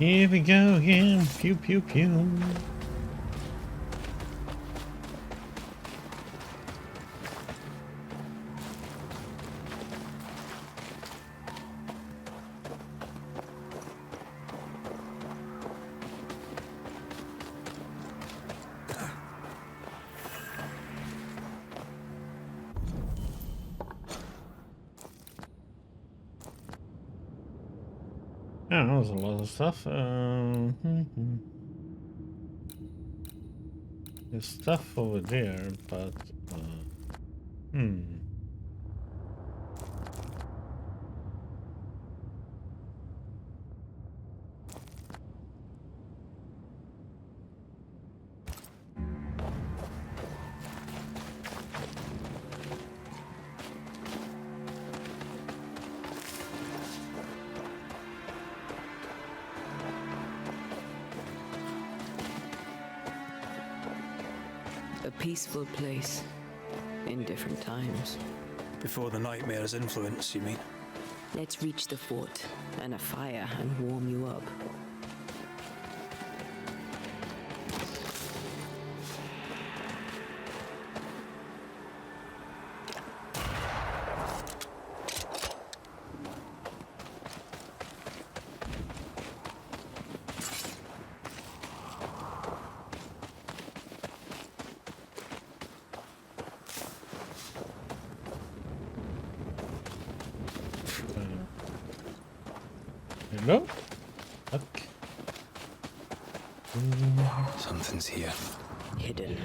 Here we go again. Pew pew pew. Oh, that was a lot of stuff. There's stuff over there, but A peaceful place in different times. Before the nightmare's influence, you mean? Let's reach the fort and a fire and warm you up. hello? Look. Something's here. Hidden.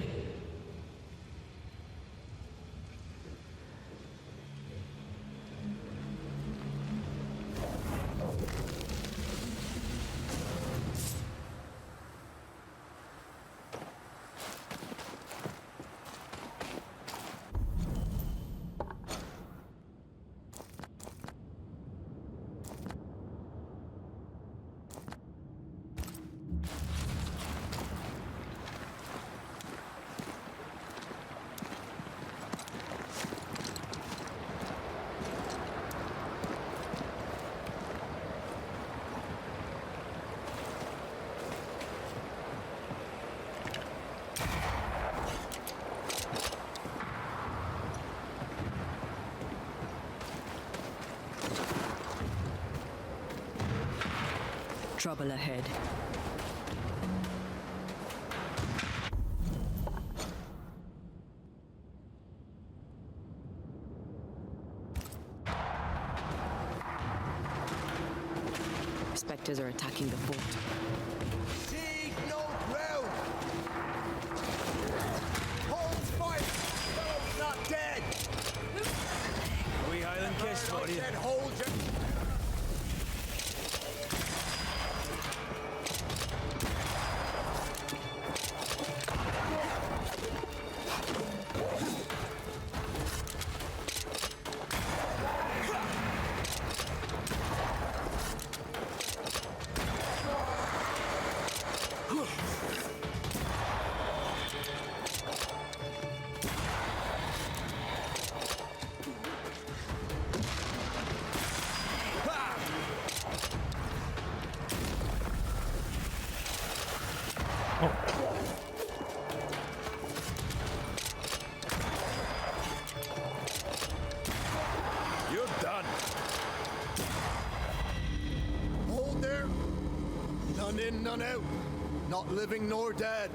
Trouble ahead. Spectres are attacking the fort. Seek no ground! Hold fire! Fellow's not dead! A wee Highland kiss for you. Said hold your... You're done. Hold there! None in, none out. Not living nor dead.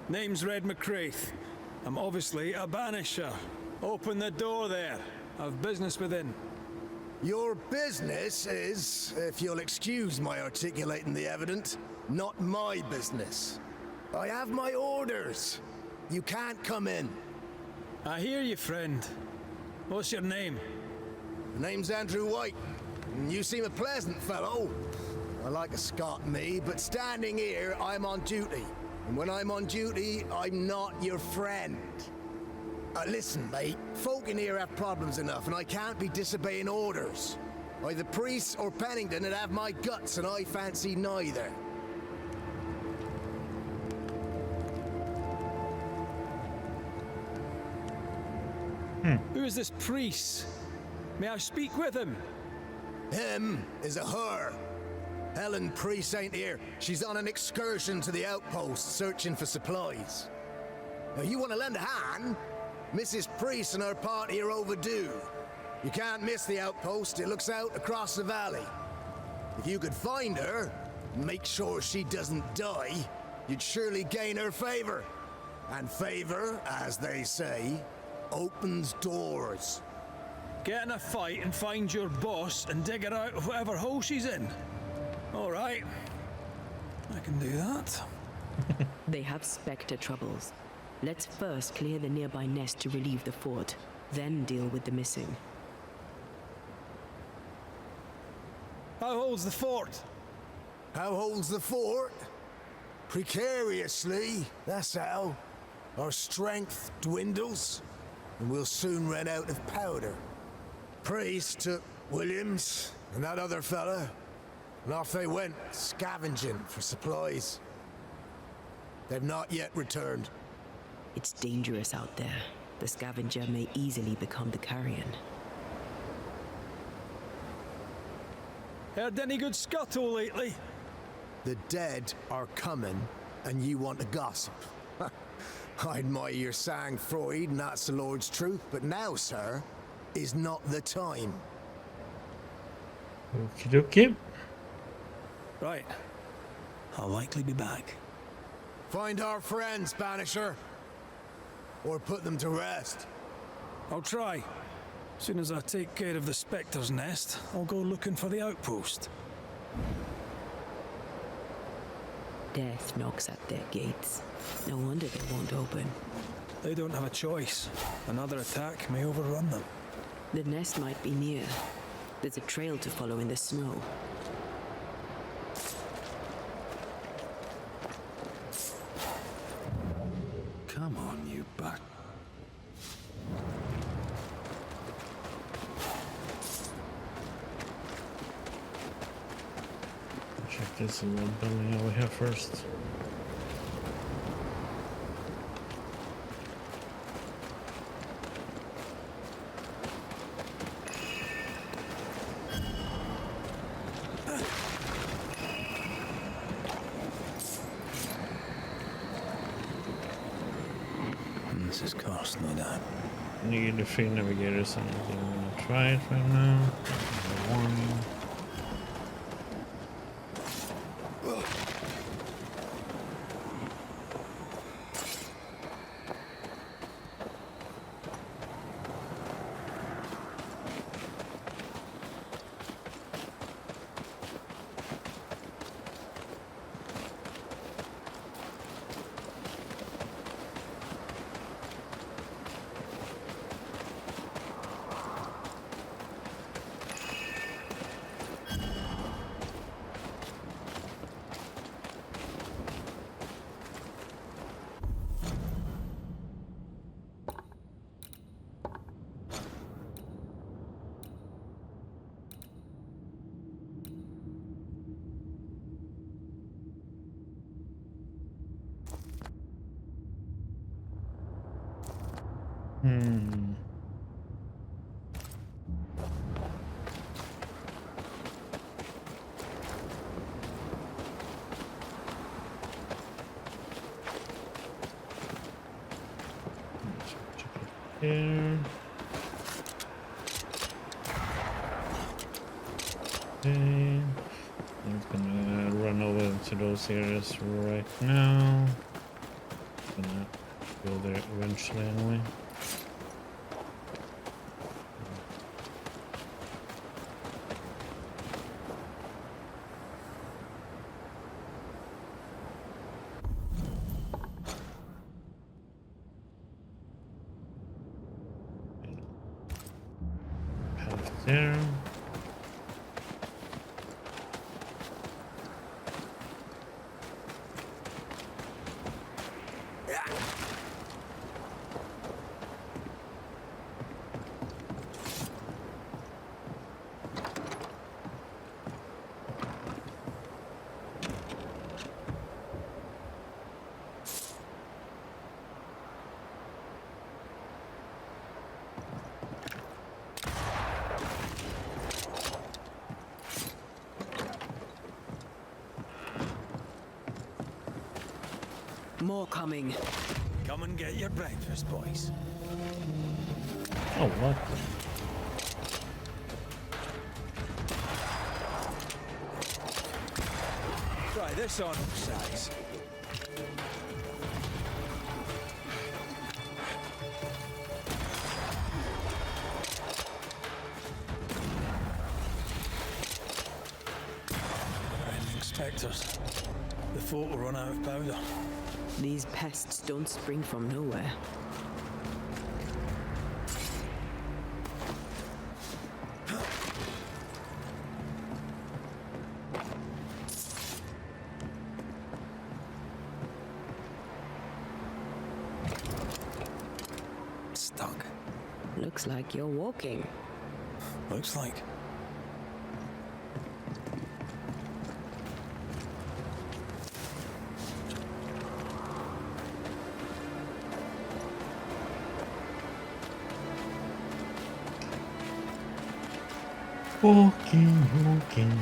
Name's Red McCraith. I'm obviously a banisher. Open the door there. I've business within. Your business is, if you'll excuse my articulating the evident, not my business. I have my orders. You can't come in. I hear you, friend. What's your name? My name's Andrew White. And you seem a pleasant fellow. I like a Scot, me, but standing here, I'm on duty. And when I'm on duty, I'm not your friend. Listen, mate, folk in here have problems enough, and I can't be disobeying orders. Either priests or Pennington would have my guts, and I fancy neither. Who is this priest? May I speak with him? Him is a her. Helen Priest ain't here. She's on an excursion to the outpost, searching for supplies. Now, you want to lend a hand? Mrs. Priest and her party are overdue. You can't miss the outpost. It looks out across the valley. If you could find her, and make sure she doesn't die, you'd surely gain her favor. And favor, as they say, opens doors. Get in a fight and find your boss and dig her out of whatever hole she's in. All right. I can do that. They have Spectre troubles. Let's first clear the nearby nest to relieve the fort, then deal with the missing. How holds the fort? How holds the fort? Precariously, that's how. Our strength dwindles, and we'll soon run out of powder. Priest took Williams and that other fella, and off they went, scavenging for supplies. They've not yet returned. It's dangerous out there. The scavenger may easily become the carrion. Heard any good scuttle lately? The dead are coming, and you want to gossip. I admire your sang-froid, and that's the Lord's truth, but now, sir, is not the time. Okie dokie. Right. I'll likely be back. Find our friends, Banisher. Or put them to rest. I'll try. Soon as I take care of the Spectre's nest, I'll go looking for the outpost. Death knocks at their gates. No wonder they won't open. They don't have a choice. Another attack may overrun them. The nest might be near. There's a trail to follow in the snow. Come on, you bat. Check this little building over here first. This is cursed, no doubt. Need to free navigators. I'm gonna try it right now. One. Here. Okay. I'm gonna run over to those areas right now. Gonna go there eventually anyway. There. More coming. Come and get your breakfast, boys. Oh, what? Try this on size. Inspectors. The fort will run out of powder. These pests don't spring from nowhere. Stuck. Looks like you're walking. Looks like. Walking, walking.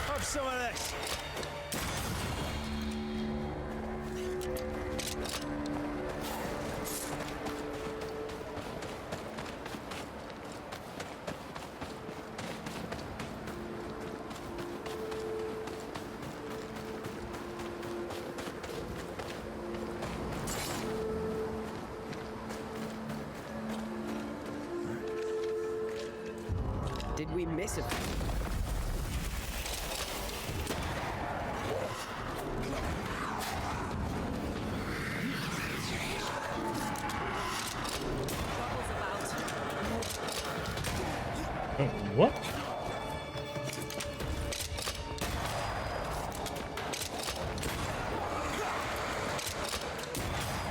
Have some of this. Did we miss it? Oh, what?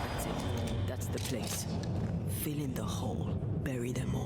That's it. That's the place. Fill in the hole. Bury them all.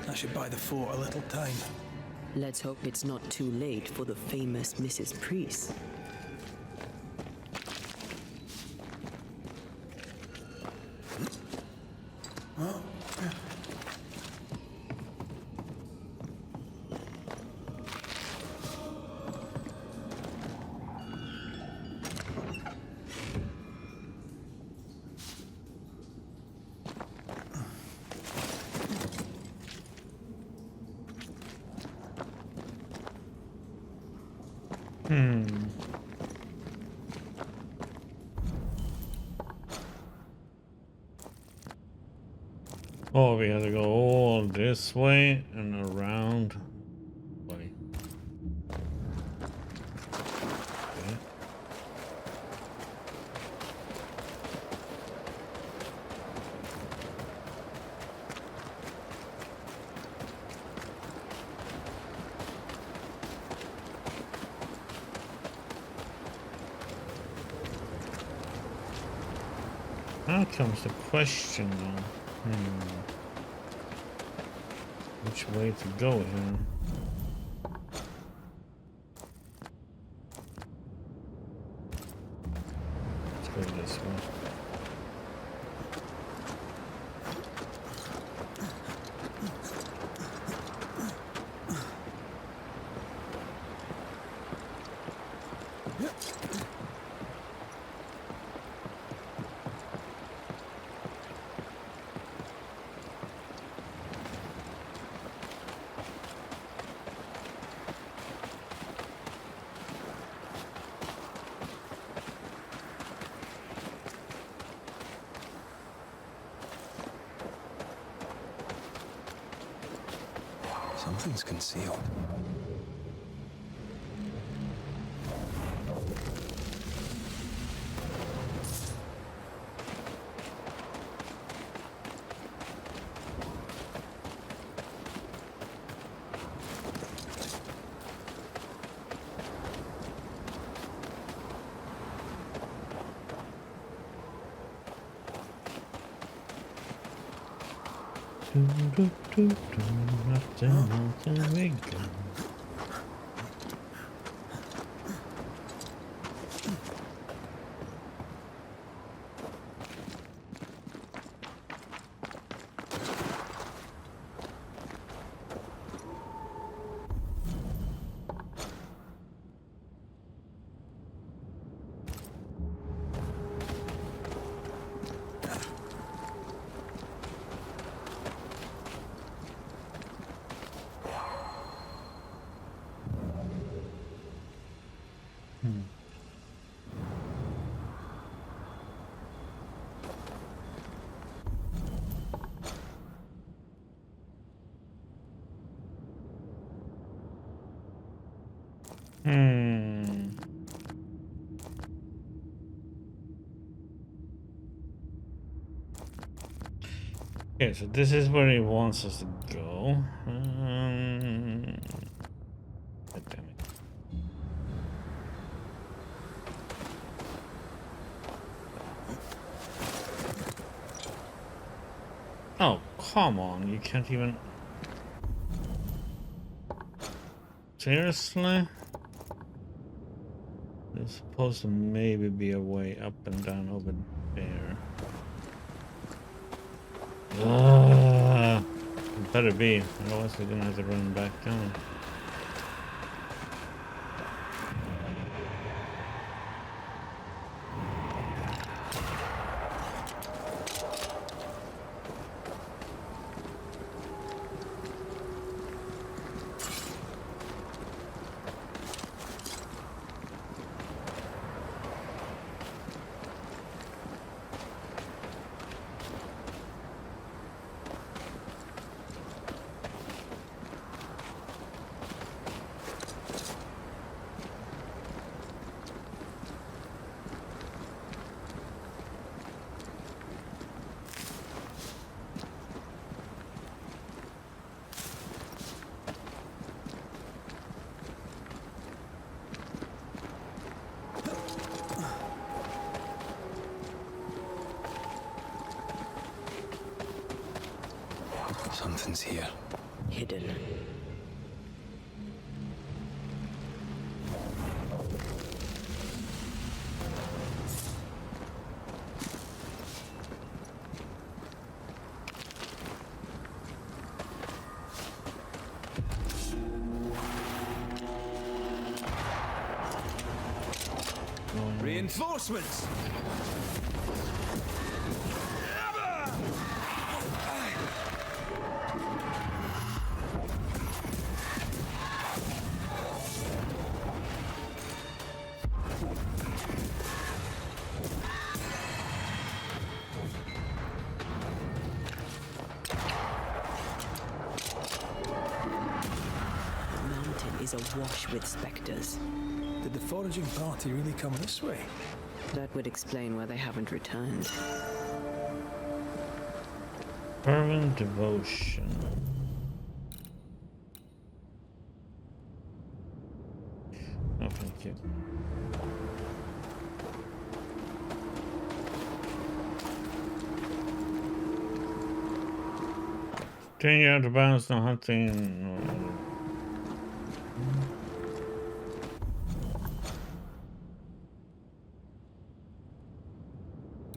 That should buy the fort a little time. Let's hope it's not too late for the famous Mrs. Priest. Oh, we have to go all this way and around. Way. Okay. Now comes the question though. Which way to go here? Let's go this way. Something's concealed. Up the mountain we go. Okay, so this is where he wants us to go. God damn it. Oh, come on, you can't even... Seriously? There's supposed to maybe be a way up and down over there. It better be, otherwise we're gonna have to run back down. Something's here. Hidden. Reinforcements! is awash with specters. Did the foraging party really come this way? That would explain why they haven't returned. Fervent devotion. No, thank you. Turning out of bounds, no hunting. No.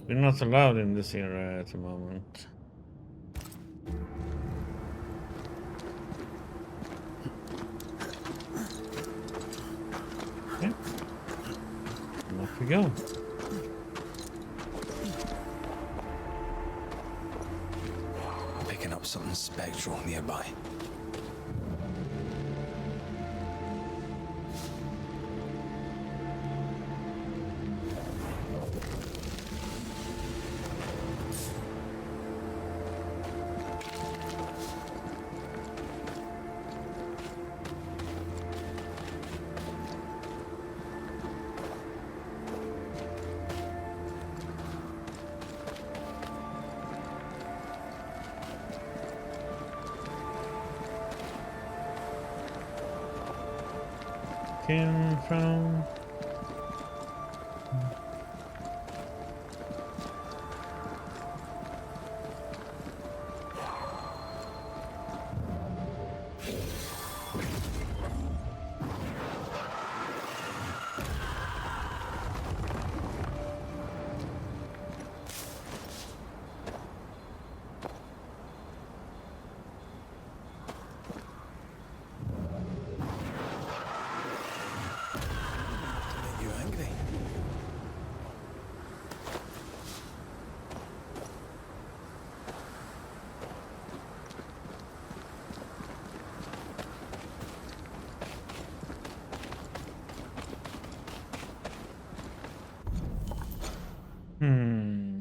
We're not allowed in this area at the moment. Okay. And off we go. Picking up something spectral nearby. Came from. You angry? Hmm.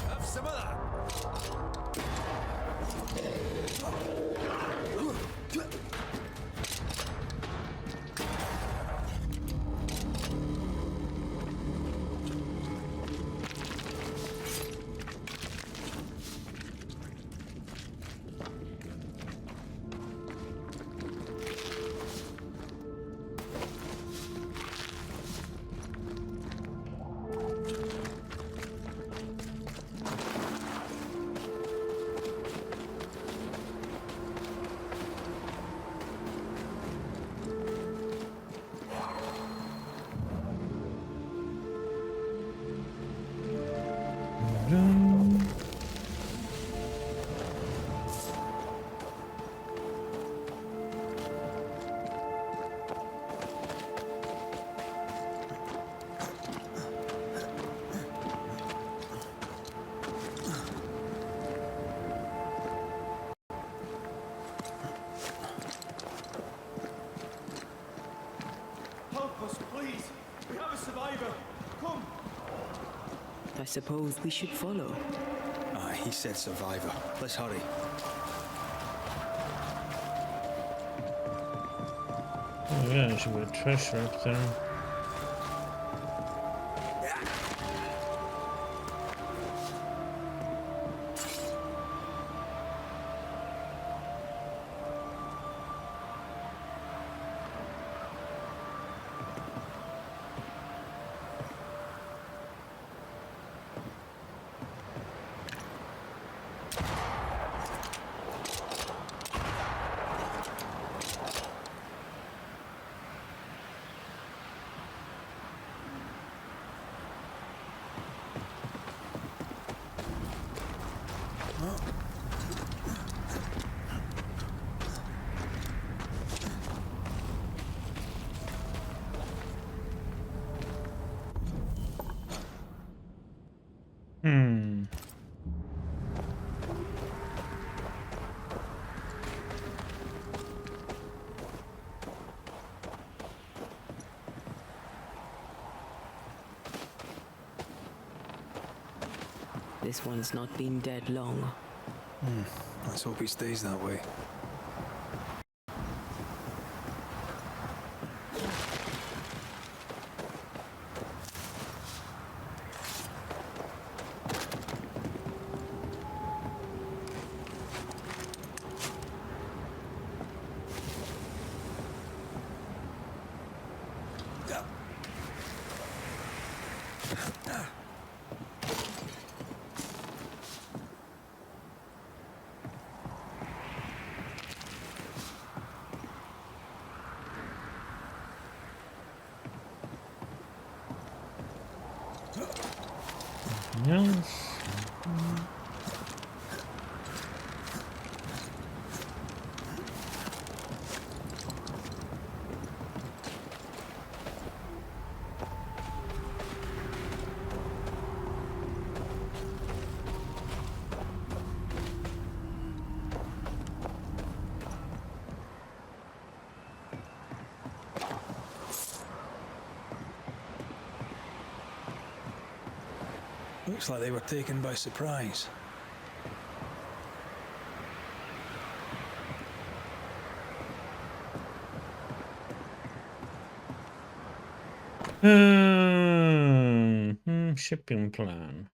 Have some of that. Help us, please. We have a survivor. Come. I suppose we should follow. He said survivor. Let's hurry. Oh yeah, there should be a treasure up there. Hmm. This one's not been dead long. Let's hope he stays that way. Yes. Looks like they were taken by surprise. Shipping plan.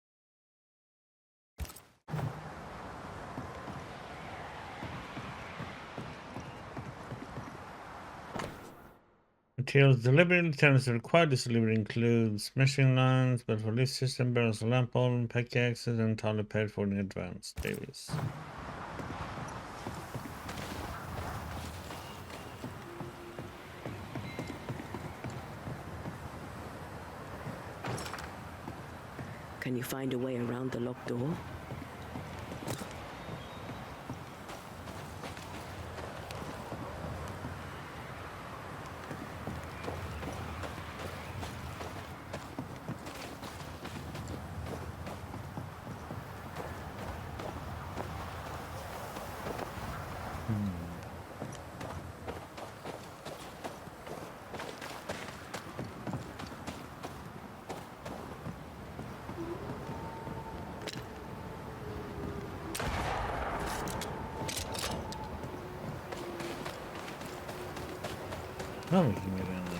Materials delivery terms required. This delivery includes meshing lines, but for lift system, barrels, lamp oil, pickaxes, and entirely paid for in advance. Davis. Can you find a way around the locked door? Oh, we can get in there.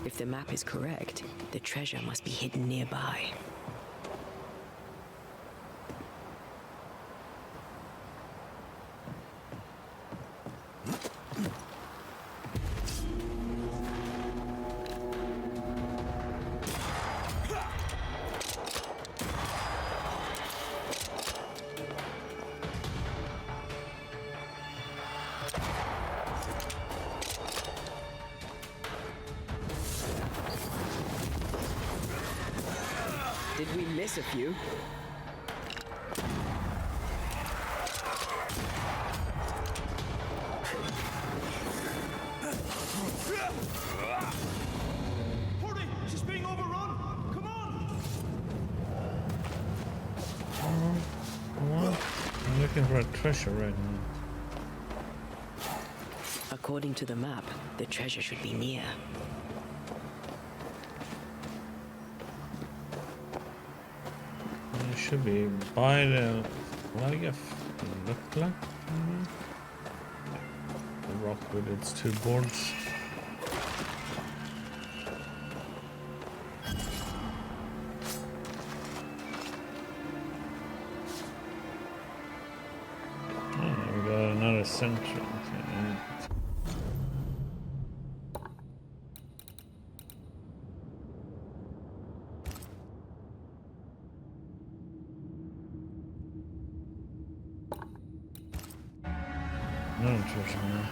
If the map is correct, the treasure must be hidden nearby. Did we miss a few? Hurry! She's being overrun! Come on! What? I'm looking for a treasure right now. According to the map, the treasure should be near. It should be by the flag. Look like the rock with its two boards. Oh, we got another sentry. Okay. No treasure now.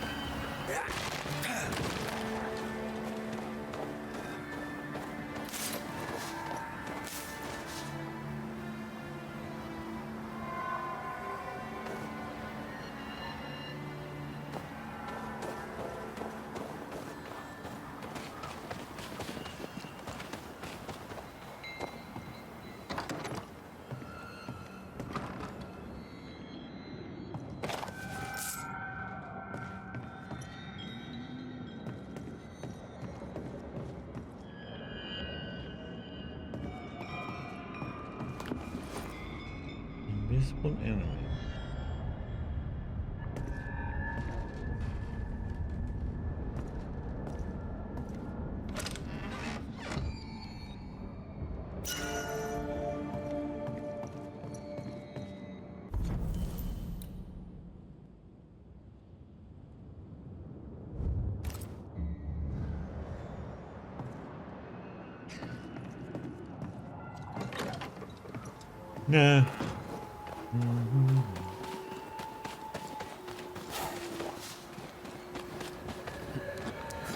Invisible enemy. Yeah.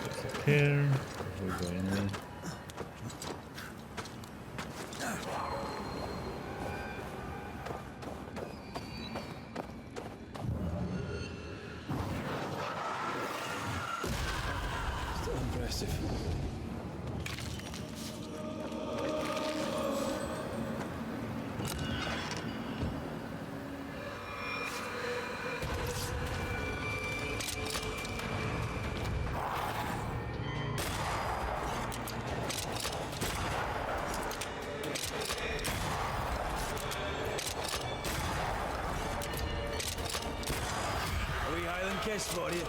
Disappear. We're going in. Still impressive. A wee Highland kiss for you.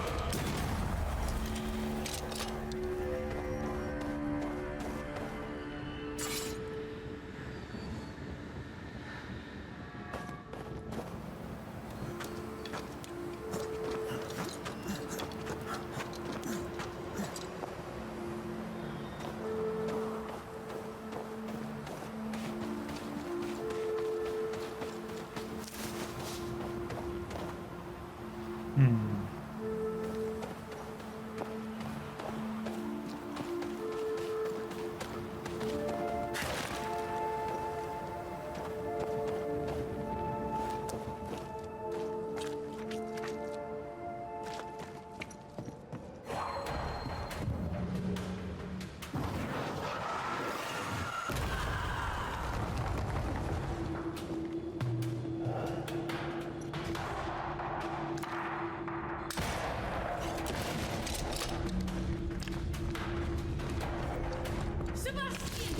Sebastian!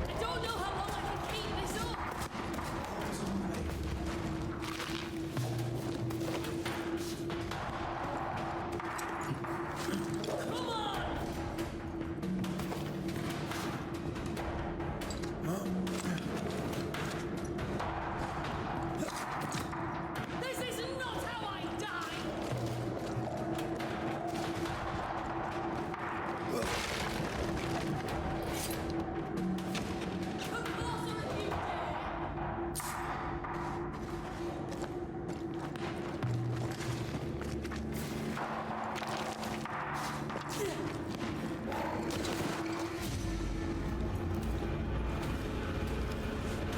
I don't know how long I can keep this up. Come on! This is not how I die! Come closer if you dare!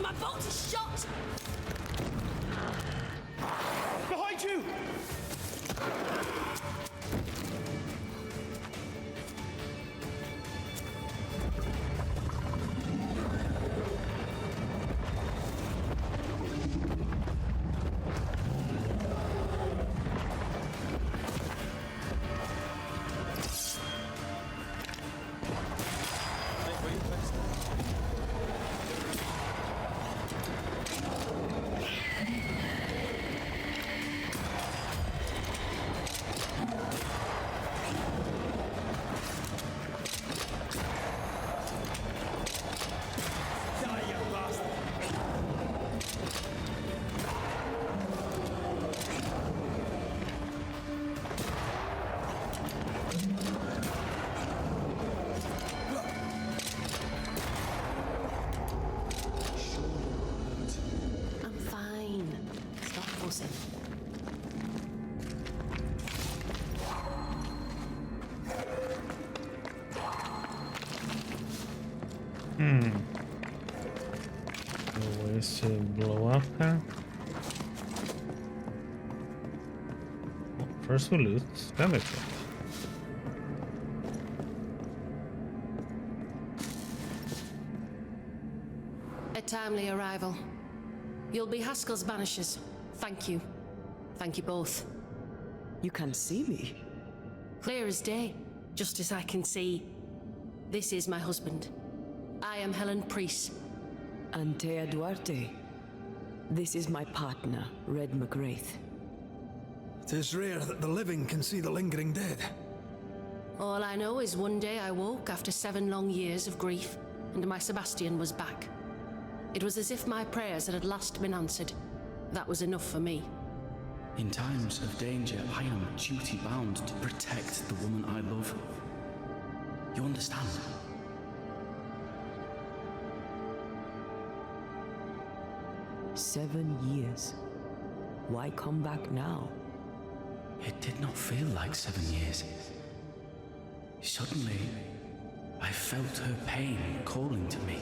My bolt is shot! Behind you! Die, you bastard! I'm fine. Stop fussing. Ways to blow up her. First we loot, then we fight. A timely arrival. You'll be Haskell's Banishers. Thank you. Thank you both. You can see me. Clear as day, just as I can see. This is my husband. I am Helen Priest. Antea Duarte. This is my partner, Red McGrath. It is rare that the living can see the lingering dead. All I know is one day I woke after 7 long years of grief, and my Sebastian was back. It was as if my prayers had at last been answered. That was enough for me. In times of danger, I am duty-bound to protect the woman I love. You understand? "7 years. Why come back now?" It did not feel like 7 years. Suddenly, I felt her pain calling to me.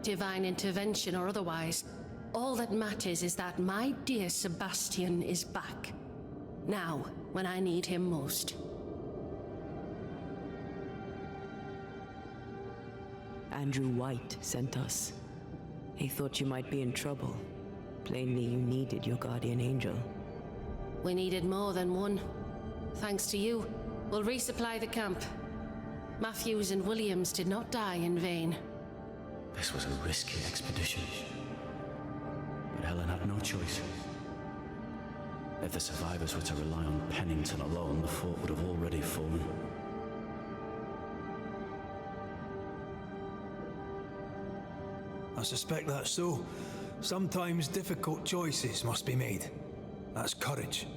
Divine intervention or otherwise, all that matters is that my dear Sebastian is back. Now, when I need him most. Andrew White sent us. He thought you might be in trouble. Plainly, you needed your guardian angel. We needed more than one. Thanks to you, we'll resupply the camp. Matthews and Williams did not die in vain. This was a risky expedition. But Helen had no choice. If the survivors were to rely on Pennington alone, the fort would have already fallen. I suspect that's so. Sometimes difficult choices must be made. That's courage.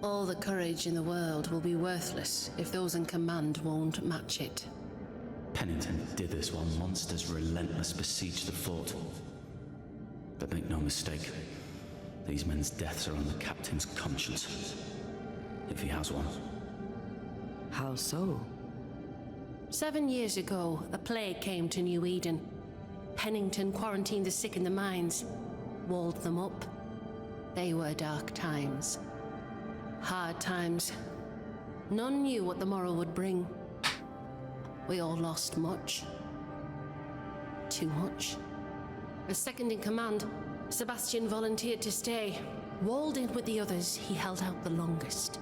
All the courage in the world will be worthless if those in command won't match it. Pennington did this while monsters relentless besieged the fort. But make no mistake, these men's deaths are on the captain's conscience. If he has one. How so? 7 years ago, a plague came to New Eden. Pennington quarantined the sick in the mines, walled them up. They were dark times. Hard times. None knew what the morrow would bring. We all lost much. Too much. As second in command, Sebastian volunteered to stay. Walled in with the others, he held out the longest.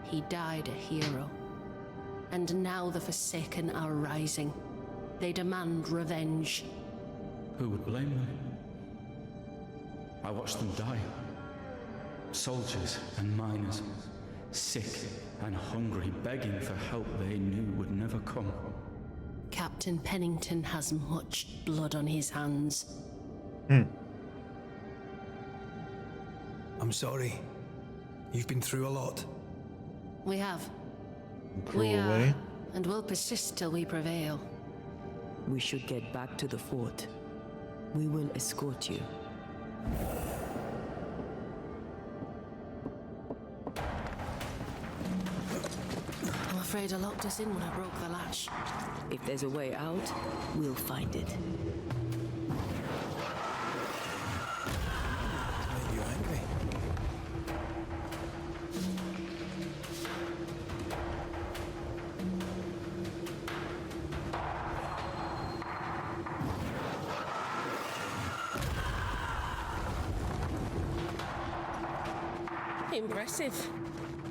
He died a hero. And now the Forsaken are rising. They demand revenge. Who would blame them? I watched them die. Soldiers and miners, sick and hungry, begging for help they knew would never come. Captain Pennington has much blood on his hands. I'm sorry. You've been through a lot. We have. Throw We away. are, and will persist till we prevail. We should get back to the fort. We will escort you. I'm afraid I locked us in when I broke the latch. If there's a way out, we'll find it. Made you angry. Impressive.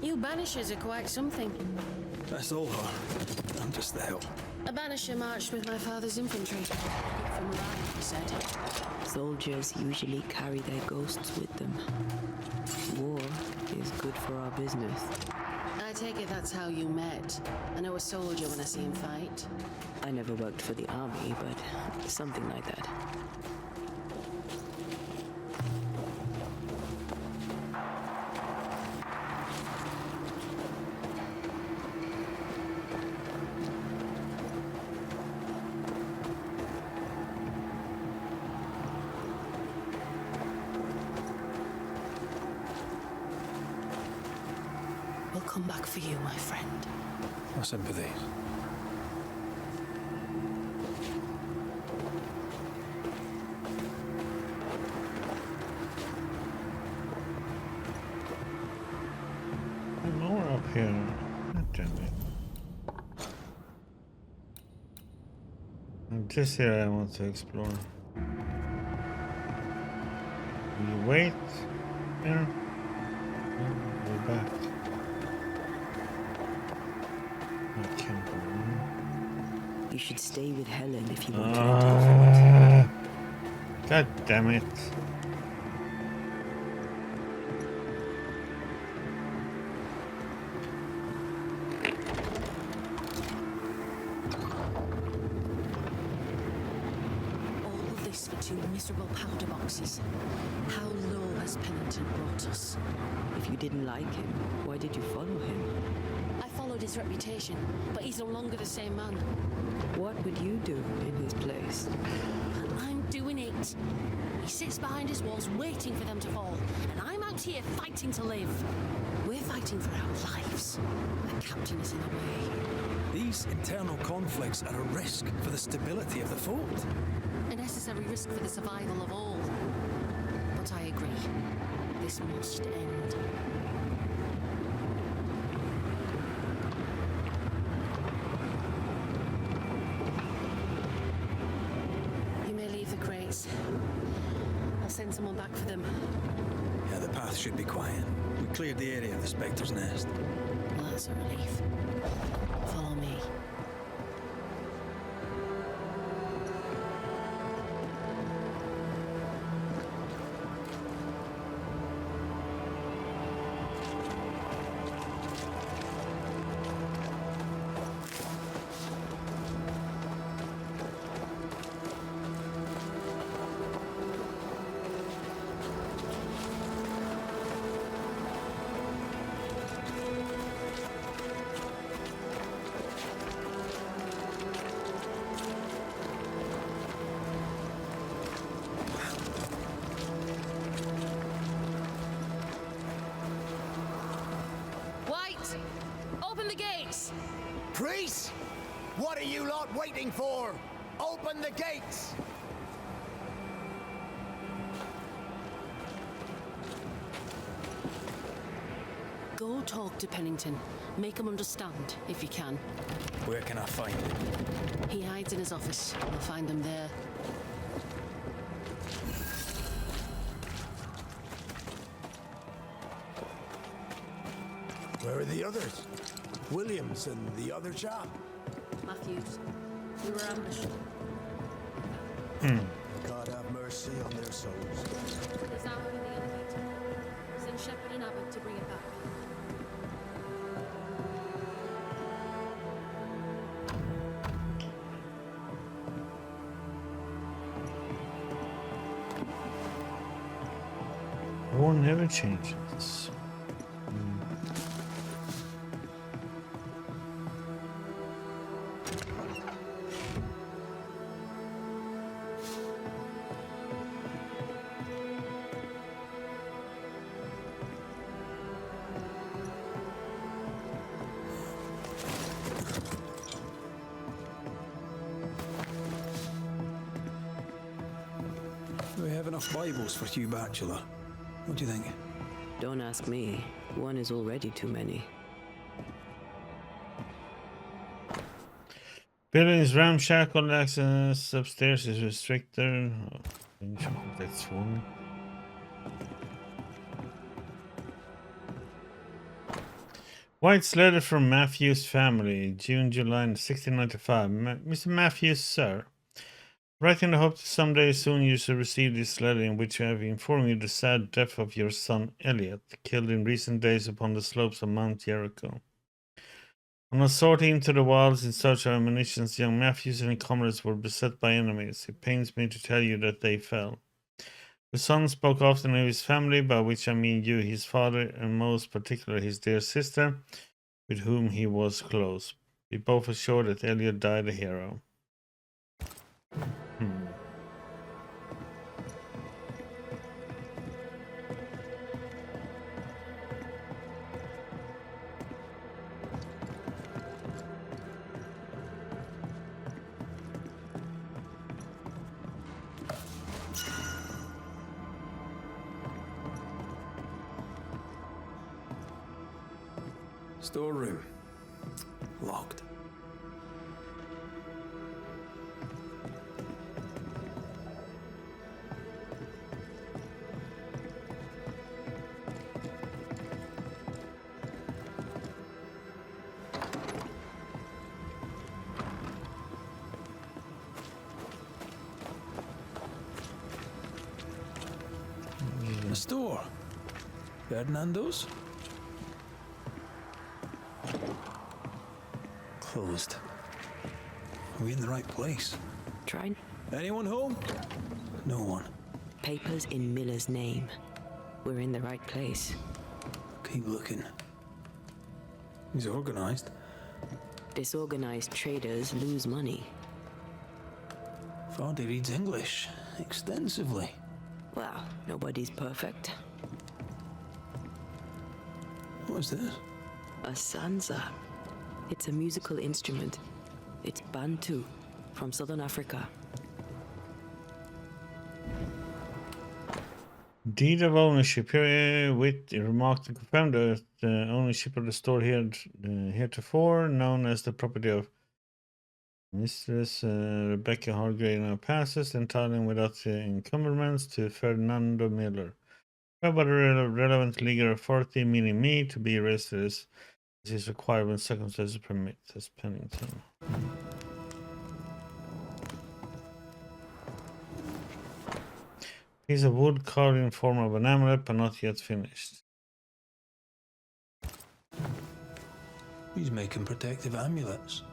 You Banishers are quite something. That's all her. I'm just the help. A Banisher marched with my father's infantry. From Ryan, he said. Soldiers usually carry their ghosts with them. War is good for our business. I take it that's how you met. I know a soldier when I see him fight. I never worked for the army, but something like that. We'll come back for you, my friend. My sympathies. And more up here. God damn it. And this here I want to explore. We wait here. We're back. I can't go on. You should stay with Helen if you want to get to the fort. God damn it. All this for 2 miserable powder boxes. How low has Pennington brought us? If you didn't like him, why did you follow him? I followed his reputation, but he's no longer the same man. What would you do in his place? I'm doing it. He sits behind his walls waiting for them to fall, and I'm out here fighting to live. We're fighting for our lives. The captain is in the way. These internal conflicts are a risk for the stability of the fort. A necessary risk for the survival of all. But I agree. This must end. You may leave the crates. I'll send someone back for them. Yeah, the path should be quiet. We cleared the area of the Spectre's nest. Well, that's a relief. Follow me. White! Open the gates! Priest! What are you lot waiting for? Open the gates! Go talk to Pennington. Make him understand, if you can. Where can I find him? He hides in his office. You'll find him there. Where are the others? Williams and the other chap? Matthews, we were ambushed. God have mercy on their souls. There's armor in the elevator. Send Shepard and Abbott to bring it back. War never changes. Do we have enough Bibles for Hugh Bachelor? What do you think? Don't ask me. One is already too many. Building's ramshackle, access upstairs is restricted. That's one. White's letter from Matthews' family, June, July 1695. Mr. Matthews, sir. Write in the hope that someday soon you shall receive this letter in which I have informed you the sad death of your son Elliot, killed in recent days upon the slopes of Mount Jericho. On a sortie into the wilds in search of ammunition, young Matthews and his comrades were beset by enemies. It pains me to tell you that they fell. The son spoke often of his family, by which I mean you, his father, and most particularly his dear sister, with whom he was close. Be both assured that Elliot died a hero. Storeroom. Locked. in the store. Ferdinando's? Closed. Are we in the right place? Try Anyone home? No one. papers in Miller's name. We're in the right place. Keep looking. He's organized. Disorganized traders lose money. Vardy reads English extensively. Well, nobody's perfect. What is this? A sansa. It's a musical instrument. It's Bantu, from southern Africa. Deed of ownership. Here with remarked to confirm that the ownership of the store here heretofore known as the property of Mistress Rebecca Hargrave now passes, entitling without encumbrance to Ferdinando Miller. By the relevant legal authority, meaning me, to be arrested as is required when circumstances permit, says Pennington. Piece of wood carved in form of an amulet, but not yet finished. He's making protective amulets.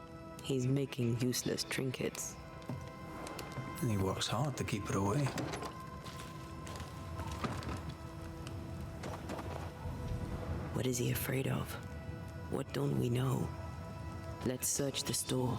He's making useless trinkets. And he works hard to keep it away. What is he afraid of? What don't we know? Let's search the store.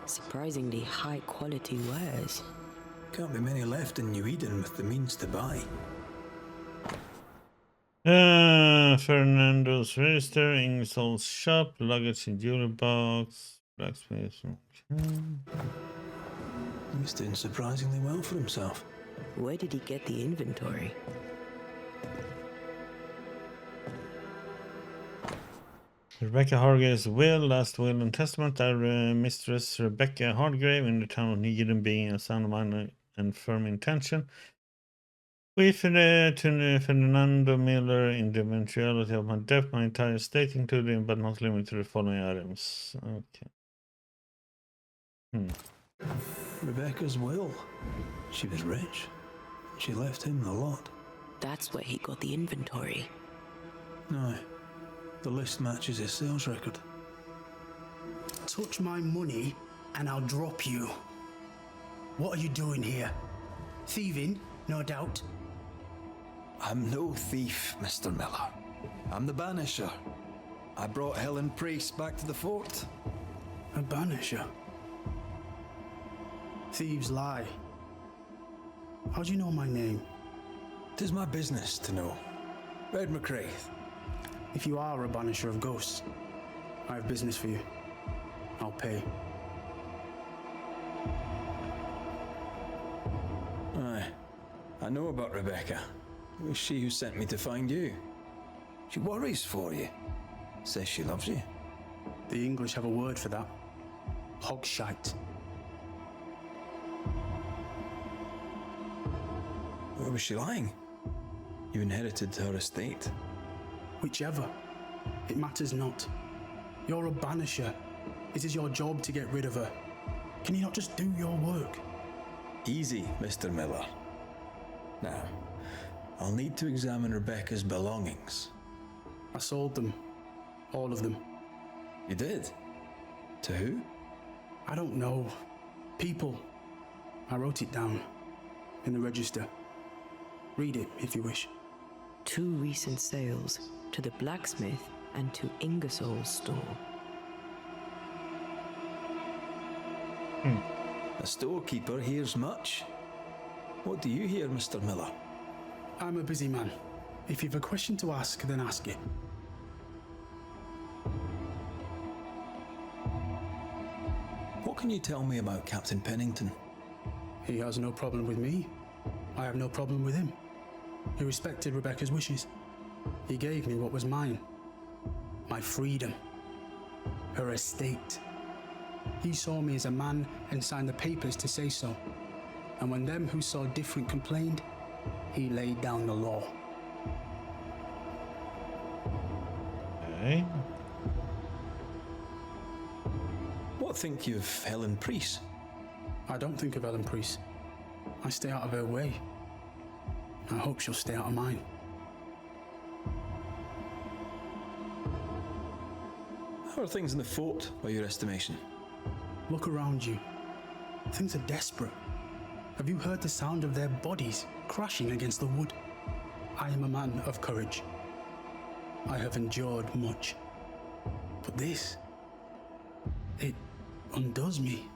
Surprisingly high quality wares. Can't be many left in New Eden with the means to buy. Fernando's register, Ingersoll's shop, luggage and jewelry box, blacksmith. Okay. He's doing surprisingly well for himself. Where did he get the inventory? Rebecca Hargrave's will, last will and testament are Mistress Rebecca Hargrave in the town of New Eden being a sound mind and firm intention. With to Fernando Miller in the eventuality of my death, my entire estate, including but not limited to the following items. Okay. Rebecca's will. She was rich. She left him the lot. That's where he got the inventory. No. The list matches his sales record. Touch my money and I'll drop you. What are you doing here? Thieving, no doubt. I'm no thief, Mr. Miller. I'm the Banisher. I brought Helen Priest back to the fort. A banisher? Thieves lie. How do you know my name? 'Tis my business to know. Red McCraith. If you are a banisher of ghosts, I have business for you. I'll pay. Aye. I know about Rebecca. It was she who sent me to find you. She worries for you. Says she loves you. The English have a word for that. Hogshite. Where was she lying? You inherited her estate. Whichever. It matters not. You're a banisher. It is your job to get rid of her. Can you not just do your work? Easy, Mr. Miller. Now, I'll need to examine Rebecca's belongings. I sold them. All of them. You did? To who? I don't know. People. I wrote it down. In the register. Read it if you wish. 2 recent sales to the blacksmith and to Ingersoll's store. A storekeeper hears much. What do you hear, Mr. Miller? I'm a busy man. If you've a question to ask, then ask it. What can you tell me about Captain Pennington? He has no problem with me. I have no problem with him. He respected Rebecca's wishes. He gave me what was mine. My freedom. Her estate. He saw me as a man and signed the papers to say so. And when them who saw different complained, he laid down the law. Okay. What think you of Helen Priest? I don't think of Ellen Priest. I stay out of her way. I hope she'll stay out of mine. How are things in the fort, by your estimation? Look around you. Things are desperate. Have you heard the sound of their bodies crashing against the wood? I am a man of courage. I have endured much. But this, it undoes me.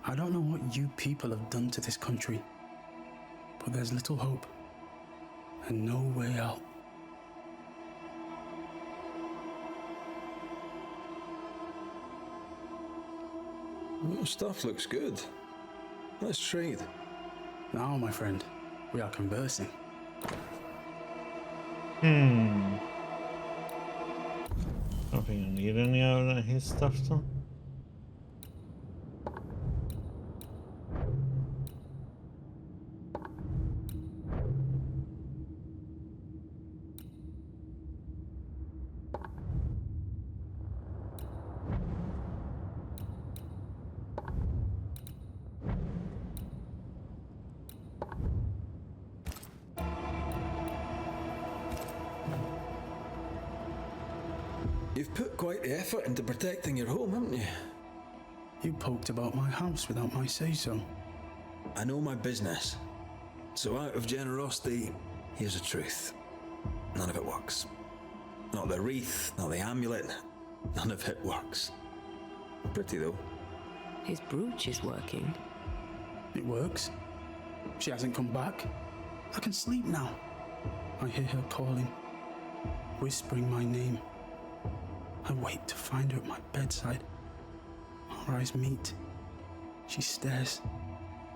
I don't know what you people have done to this country, but there's little hope and no way out. Your stuff looks good. Let's trade. Now, my friend, we are conversing. I don't think I need any of his stuff though. You've put quite the effort into protecting your home, haven't you? You poked about my house without my say-so. I know my business. So out of generosity, here's the truth. None of it works. Not the wreath, not the amulet. None of it works. Pretty though. His brooch is working. It works. She hasn't come back. I can sleep now. I hear her calling, whispering my name. I wait to find her at my bedside. Our eyes meet. She stares.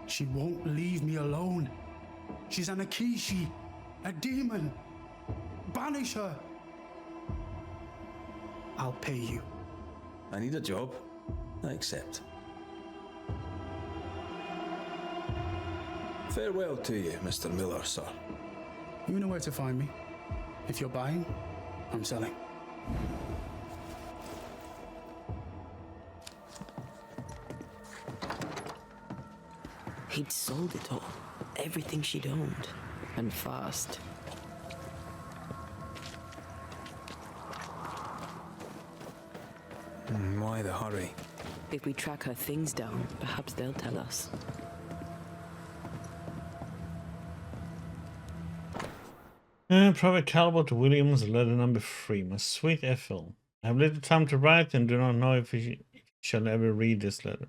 She won't leave me alone. She's an Akishi, a demon. Banish her. I'll pay you. I need a job. I accept. Farewell to you, Mr. Miller, sir. You know where to find me. If you're buying, I'm selling. He'd sold it all. Everything she'd owned. And fast. Why the hurry? If we track her things down, perhaps they'll tell us. Private Talbot Williams, letter number 3. My sweet Ethel, I have little time to write and do not know if you shall ever read this letter.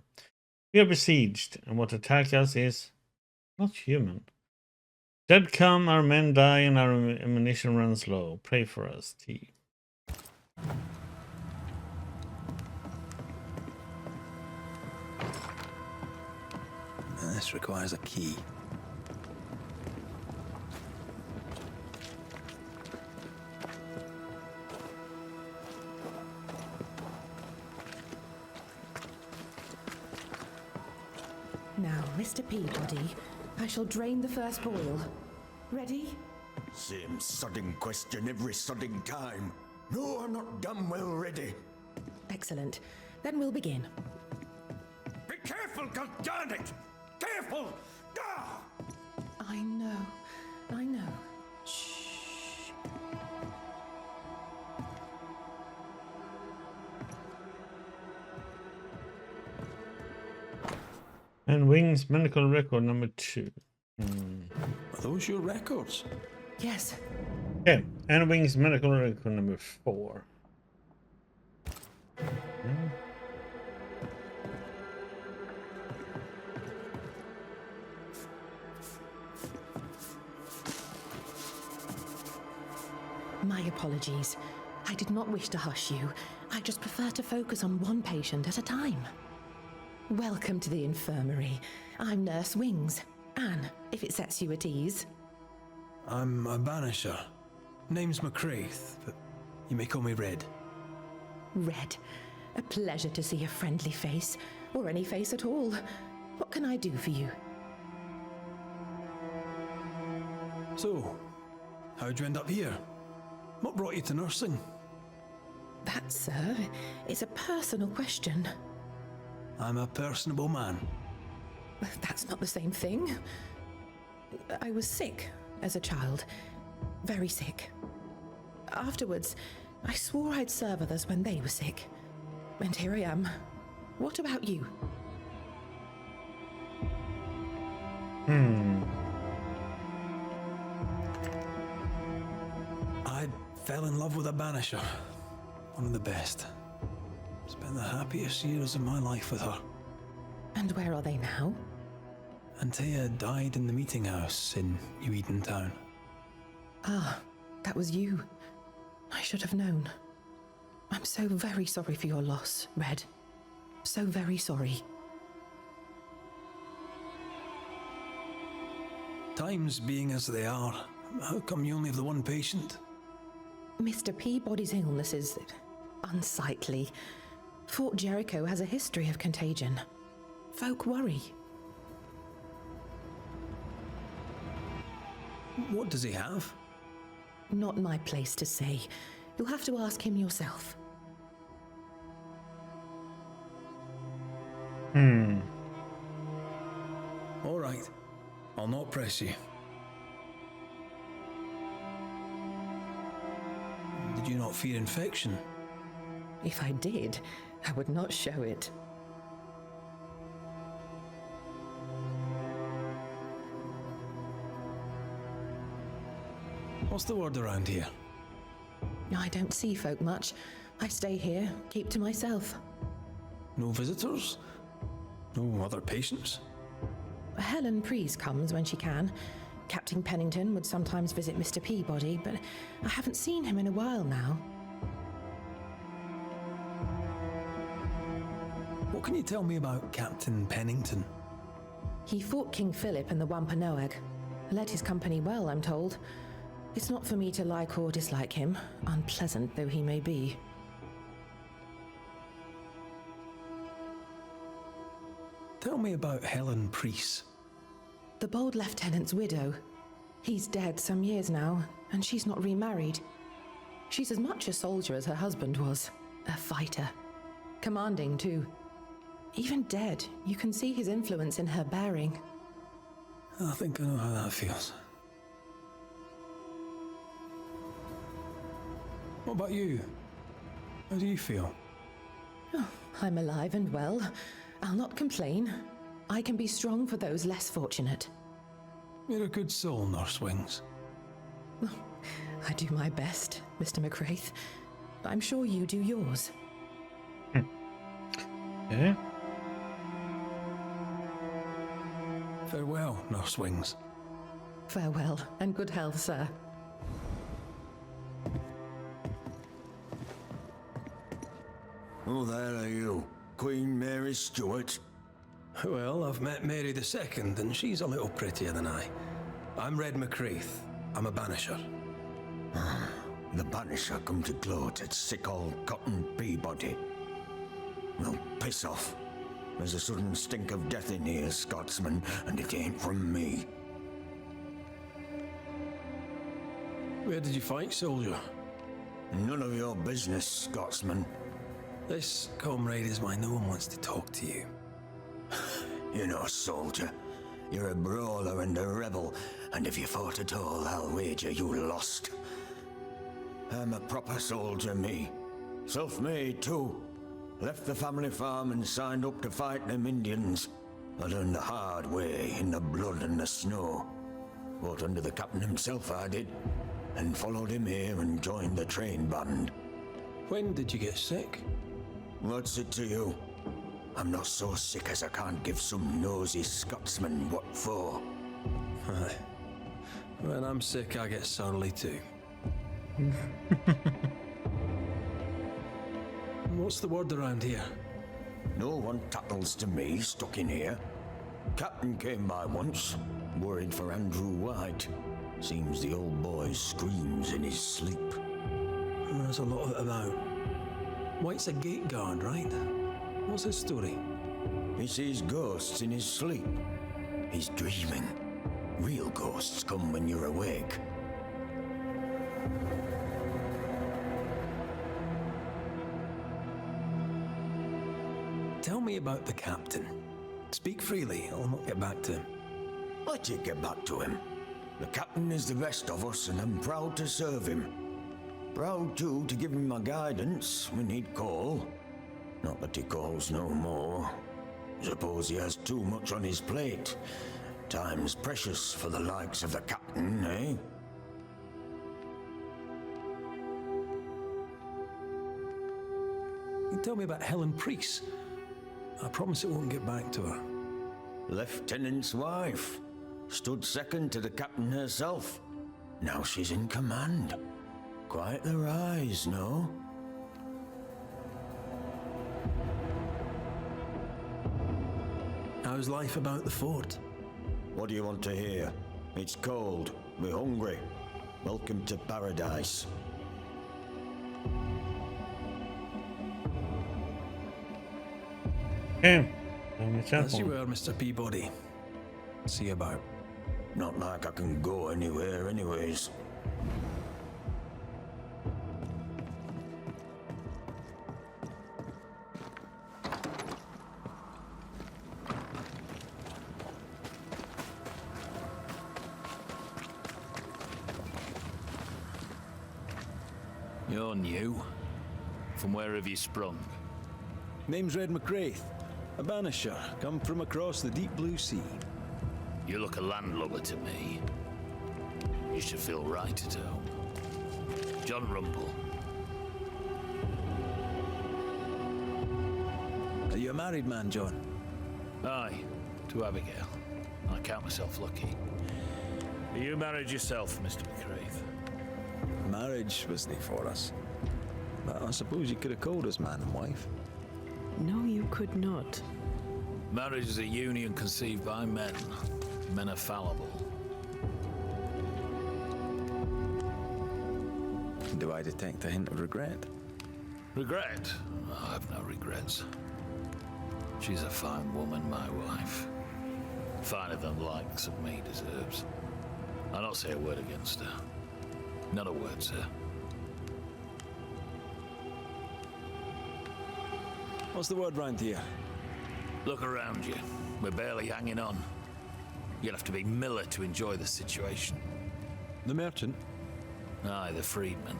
We are besieged, and what attack us is not human. Dead come, our men die, and our ammunition runs low. Pray for us, T. This requires a key. Now, Mr. Peabody, I shall drain the first boil. Ready? Same sodding question every sodding time. No, I'm not damn well ready. Excellent. Then we'll begin. Be careful, goddammit! Careful! Ah! I know. I know. And Wings medical record number 2. Are those your records? Yes. Okay, and Wings medical record number 4. My apologies. I did not wish to hush you. I just prefer to focus on one patient at a time. Welcome to the infirmary. I'm Nurse Wings. Anne, if it sets you at ease. I'm a Banisher. Name's McCraith, but you may call me Red. Red. A pleasure to see a friendly face, or any face at all. What can I do for you? So, how'd you end up here? What brought you to nursing? That, sir, is a personal question. I'm a personable man. That's not the same thing. I was sick as a child. Very sick. Afterwards, I swore I'd serve others when they were sick. And here I am. What about you? I fell in love with a Banisher. One of the best. Spent the happiest years of my life with her. And where are they now? Antea died in the meeting house in New Eden Town. Ah, that was you. I should have known. I'm so very sorry for your loss, Red. So very sorry. Times being as they are, how come you only have the one patient? Mr. Peabody's illness is unsightly. Fort Jericho has a history of contagion. Folk worry. What does he have? Not my place to say. You'll have to ask him yourself. All right. I'll not press you. Did you not fear infection? If I did, I would not show it. What's the word around here? I don't see folk much. I stay here, keep to myself. No visitors? No other patients? Helen Preece comes when she can. Captain Pennington would sometimes visit Mr. Peabody, but I haven't seen him in a while now. What can you tell me about Captain Pennington? He fought King Philip in the Wampanoag. Led his company well, I'm told. It's not for me to like or dislike him, unpleasant though he may be. Tell me about Helen Preece. The bold lieutenant's widow. He's dead some years now, and she's not remarried. She's as much a soldier as her husband was. A fighter. Commanding, too. Even dead, you can see his influence in her bearing. I think I know how that feels. What about you? How do you feel? Oh, I'm alive and well. I'll not complain. I can be strong for those less fortunate. You're a good soul, Nurse Wings. I do my best, Mr. McCraith. I'm sure you do yours. Yeah. Farewell, Nurse Wings. Farewell, and good health, sir. Who the hell are you? Queen Mary Stuart? Well, I've met Mary II, and she's a little prettier than I. I'm Red McCraith. I'm a Banisher. The Banisher come to gloat at sick old Cotton Peabody. Well, piss off. There's a sudden stink of death in here, Scotsman, and it ain't from me. Where did you fight, soldier? None of your business, Scotsman. This, comrade, is why no one wants to talk to you. You're no soldier. You're a brawler and a rebel, and if you fought at all, I'll wager you lost. I'm a proper soldier, me. Self-made, too. Left the family farm and signed up to fight them Indians. I learned the hard way, in the blood and the snow. Fought under the captain himself, I did, and followed him here and joined the train band. When did you get sick? What's it to you? I'm not so sick as I can't give some nosy Scotsman what for. Aye. When I'm sick, I get surly too. What's the word around here? No one tackles to me stuck in here. Captain came by once, worried for Andrew White. Seems the old boy screams in his sleep. There's a lot of it about. White's a gate guard, right? What's his story? He sees ghosts in his sleep. He's dreaming. Real ghosts come when you're awake. Tell me about the captain. Speak freely, I'll not get back to him. Let you get back to him. The captain is the best of us, and I'm proud to serve him. Proud, too, to give him my guidance when he'd call. Not that he calls no more. Suppose he has too much on his plate. Time's precious for the likes of the captain, eh? You tell me about Helen Priest. I promise it won't get back to her. Lieutenant's wife. Stood second to the captain herself. Now she's in command. Quite the rise, no? How's life about the fort? What do you want to hear? It's cold. We're hungry. Welcome to paradise. Okay. As you were, Mr. Peabody. See you about. Not like I can go anywhere anyways. You're new. From where have you sprung? Name's Red McCraith, a Banisher, come from across the deep blue sea. You look a landlubber to me. You should feel right at home. John Rumble. Are you a married man, John? Aye, to Abigail. I count myself lucky. Are you married yourself, Mr. McCraith? Marriage wasn't for us. But I suppose you could have called us man and wife. No, you could not. Marriage is a union conceived by men. Men are fallible. Do I detect a hint of regret? Regret? Oh, I have no regrets. She's a fine woman, my wife. Finer than the likes of me deserves. I'll not say a word against her. Not a word, sir. What's the word round here? Look around you. We're barely hanging on. You'll have to be Miller to enjoy the situation. The merchant? Aye, the freedman.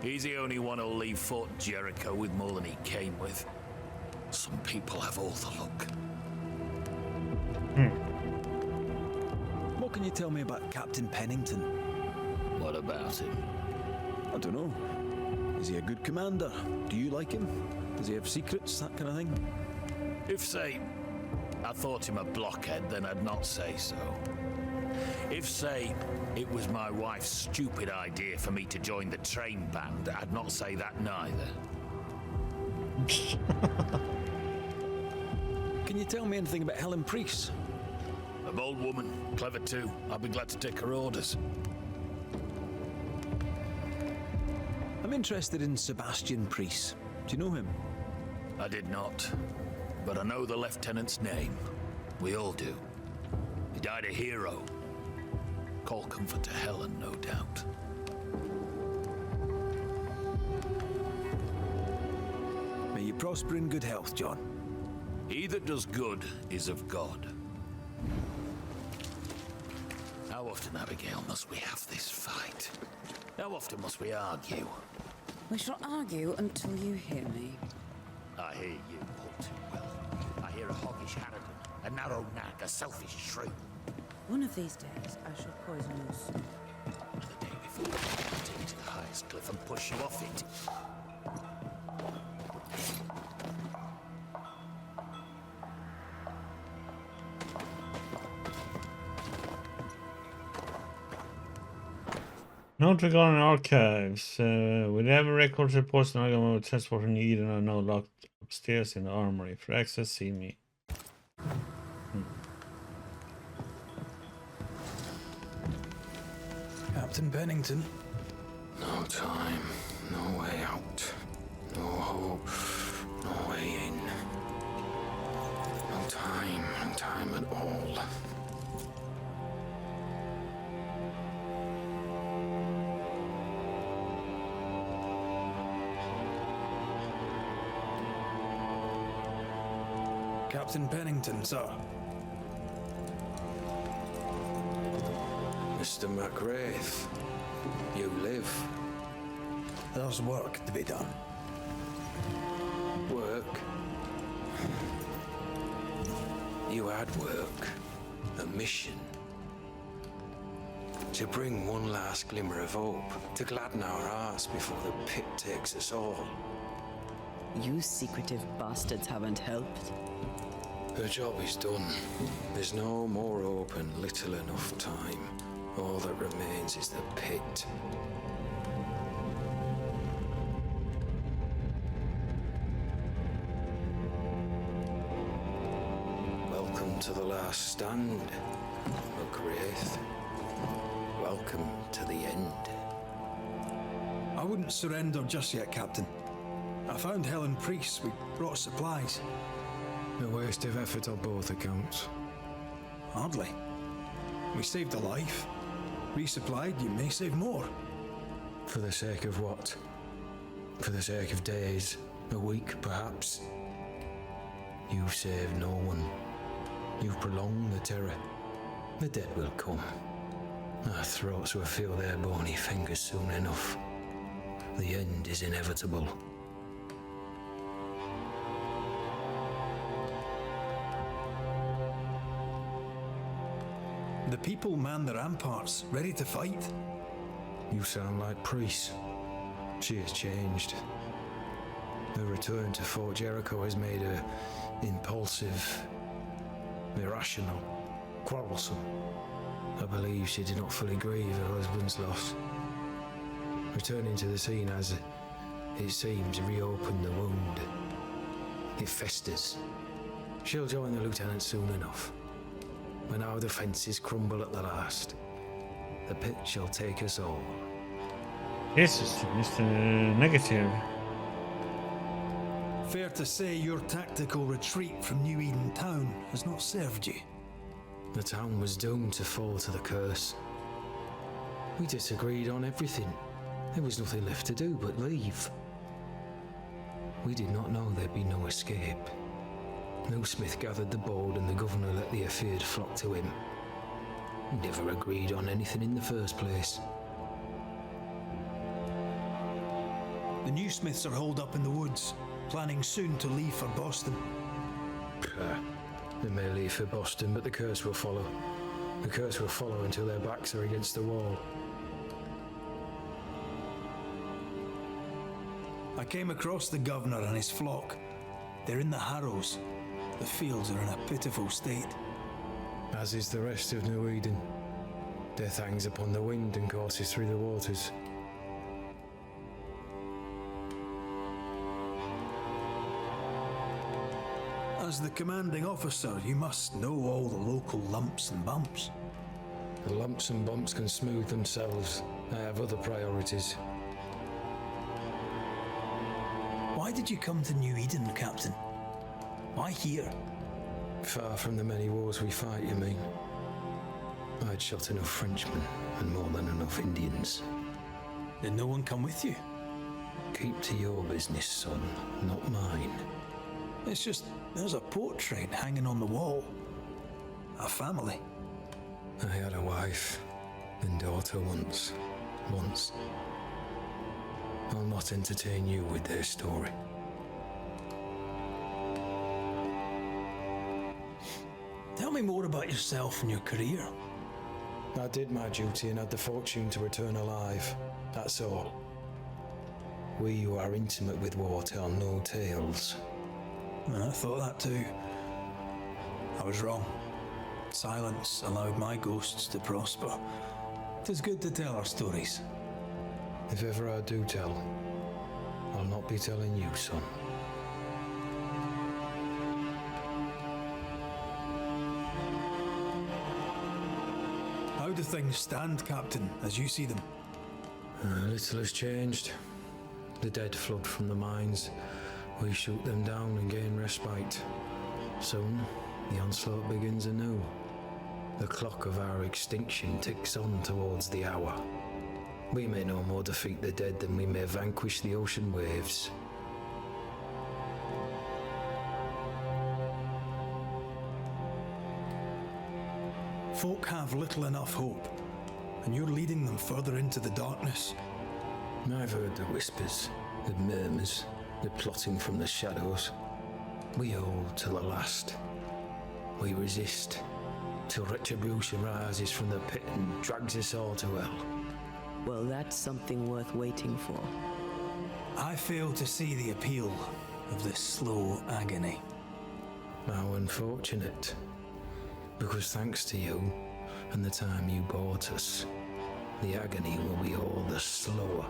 He's the only one who'll leave Fort Jericho with more than he came with. Some people have all the luck. What can you tell me about Captain Pennington? What about him? I don't know. Is he a good commander? Do you like him? Does he have secrets, that kind of thing? If, say, I thought him a blockhead, then I'd not say so. If, say, it was my wife's stupid idea for me to join the train band, I'd not say that neither. Can you tell me anything about Helen Priest? A bold woman, clever too. I'd be glad to take her orders. I'm interested in Sebastian Priest. Do you know him? I did not, but I know the lieutenant's name. We all do. He died a hero. Call comfort to Helen, no doubt. May you prosper in good health, John. He that does good is of God. How often, Abigail, must we have this fight? How often must we argue? We shall argue until you hear me. I hear you all too well. I hear a hoggish harridan, a narrow nag, a selfish shrew. One of these days, I shall poison your soup. And the day before, I'll take you to the highest cliff and push you off it. Note regarding archives. We have records reports and argument with transport in Eden are now locked Upstairs in the armory. For access, see me. Captain Pennington. No time, no way out, no hope, no way in. No time at all. Captain Pennington, sir. Mr. McWraith, you live. There's work to be done. Work? You had work. A mission. To bring one last glimmer of hope, to gladden our hearts before the pit takes us all. You secretive bastards haven't helped. The job is done. There's no more hope and little enough time. All that remains is the pit. Welcome to the last stand, McWraith. Welcome to the end. I wouldn't surrender just yet, Captain. I found Helen Priest. We brought supplies. A waste of effort on both accounts. Hardly. We saved a life. Resupplied, you may save more. For the sake of what? For the sake of days, a week perhaps? You save no one. You prolong the terror. The dead will come. Our throats will feel their bony fingers soon enough. The end is inevitable. The people man the ramparts, ready to fight. You sound like Priest. She has changed. Her return to Fort Jericho has made her impulsive, irrational, quarrelsome. I believe she did not fully grieve her husband's loss. Returning to the scene has, it seems, reopened the wound. It festers. She'll join the lieutenant soon enough. When our defences crumble at the last, the pit shall take us all. Jesus, Mr. Negative. Fair to say your tactical retreat from New Eden town has not served you. The town was doomed to fall to the curse. We disagreed on everything. There was nothing left to do but leave. We did not know there'd be no escape. No Smith gathered the board and the governor let the affair flock to him. We never agreed on anything in the first place. The new Smiths are holed up in the woods, planning soon to leave for Boston. They may leave for Boston, but the curse will follow. The curse will follow until their backs are against the wall. I came across the governor and his flock. They're in the harrows. The fields are in a pitiful state. As is the rest of New Eden. Death hangs upon the wind and courses through the waters. As the commanding officer, you must know all the local lumps and bumps. The lumps and bumps can smooth themselves. I have other priorities. Why did you come to New Eden, Captain? Why here? Far from the many wars we fight, you mean? I'd shot enough Frenchmen and more than enough Indians. Did no one come with you? Keep to your business, son, not mine. It's just, there's a portrait hanging on the wall. A family. I had a wife and daughter once. I'll not entertain you with their story. Tell me more about yourself and your career. I did my duty and had the fortune to return alive. That's all. We who are intimate with war tell no tales. I thought that too. I was wrong. Silence allowed my ghosts to prosper. 'Tis good to tell our stories. If ever I do tell, I'll not be telling you, son. do things stand, Captain, as you see them? Little has changed. The dead flood from the mines. We shoot them down and gain respite. Soon, the onslaught begins anew. The clock of our extinction ticks on towards the hour. We may no more defeat the dead than we may vanquish the ocean waves. Folk have little enough hope, and you're leading them further into the darkness. I've heard the whispers, the murmurs, the plotting from the shadows. We hold to the last. We resist, till retribution rises from the pit and drags us all to hell. Well, that's something worth waiting for. I fail to see the appeal of this slow agony. How unfortunate. Because thanks to you and the time you bought us, the agony will be all the slower.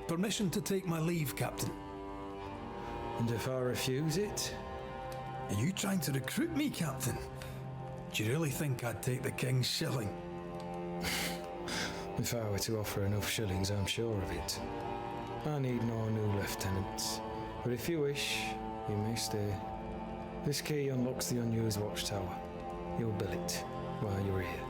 Permission to take my leave, Captain. And if I refuse it? Are you trying to recruit me, Captain? Do you really think I'd take the King's shilling? If I were to offer enough shillings, I'm sure of it. I need no new lieutenants, but if you wish, you may stay. This key unlocks the unused watchtower. You'll bill it while you're here.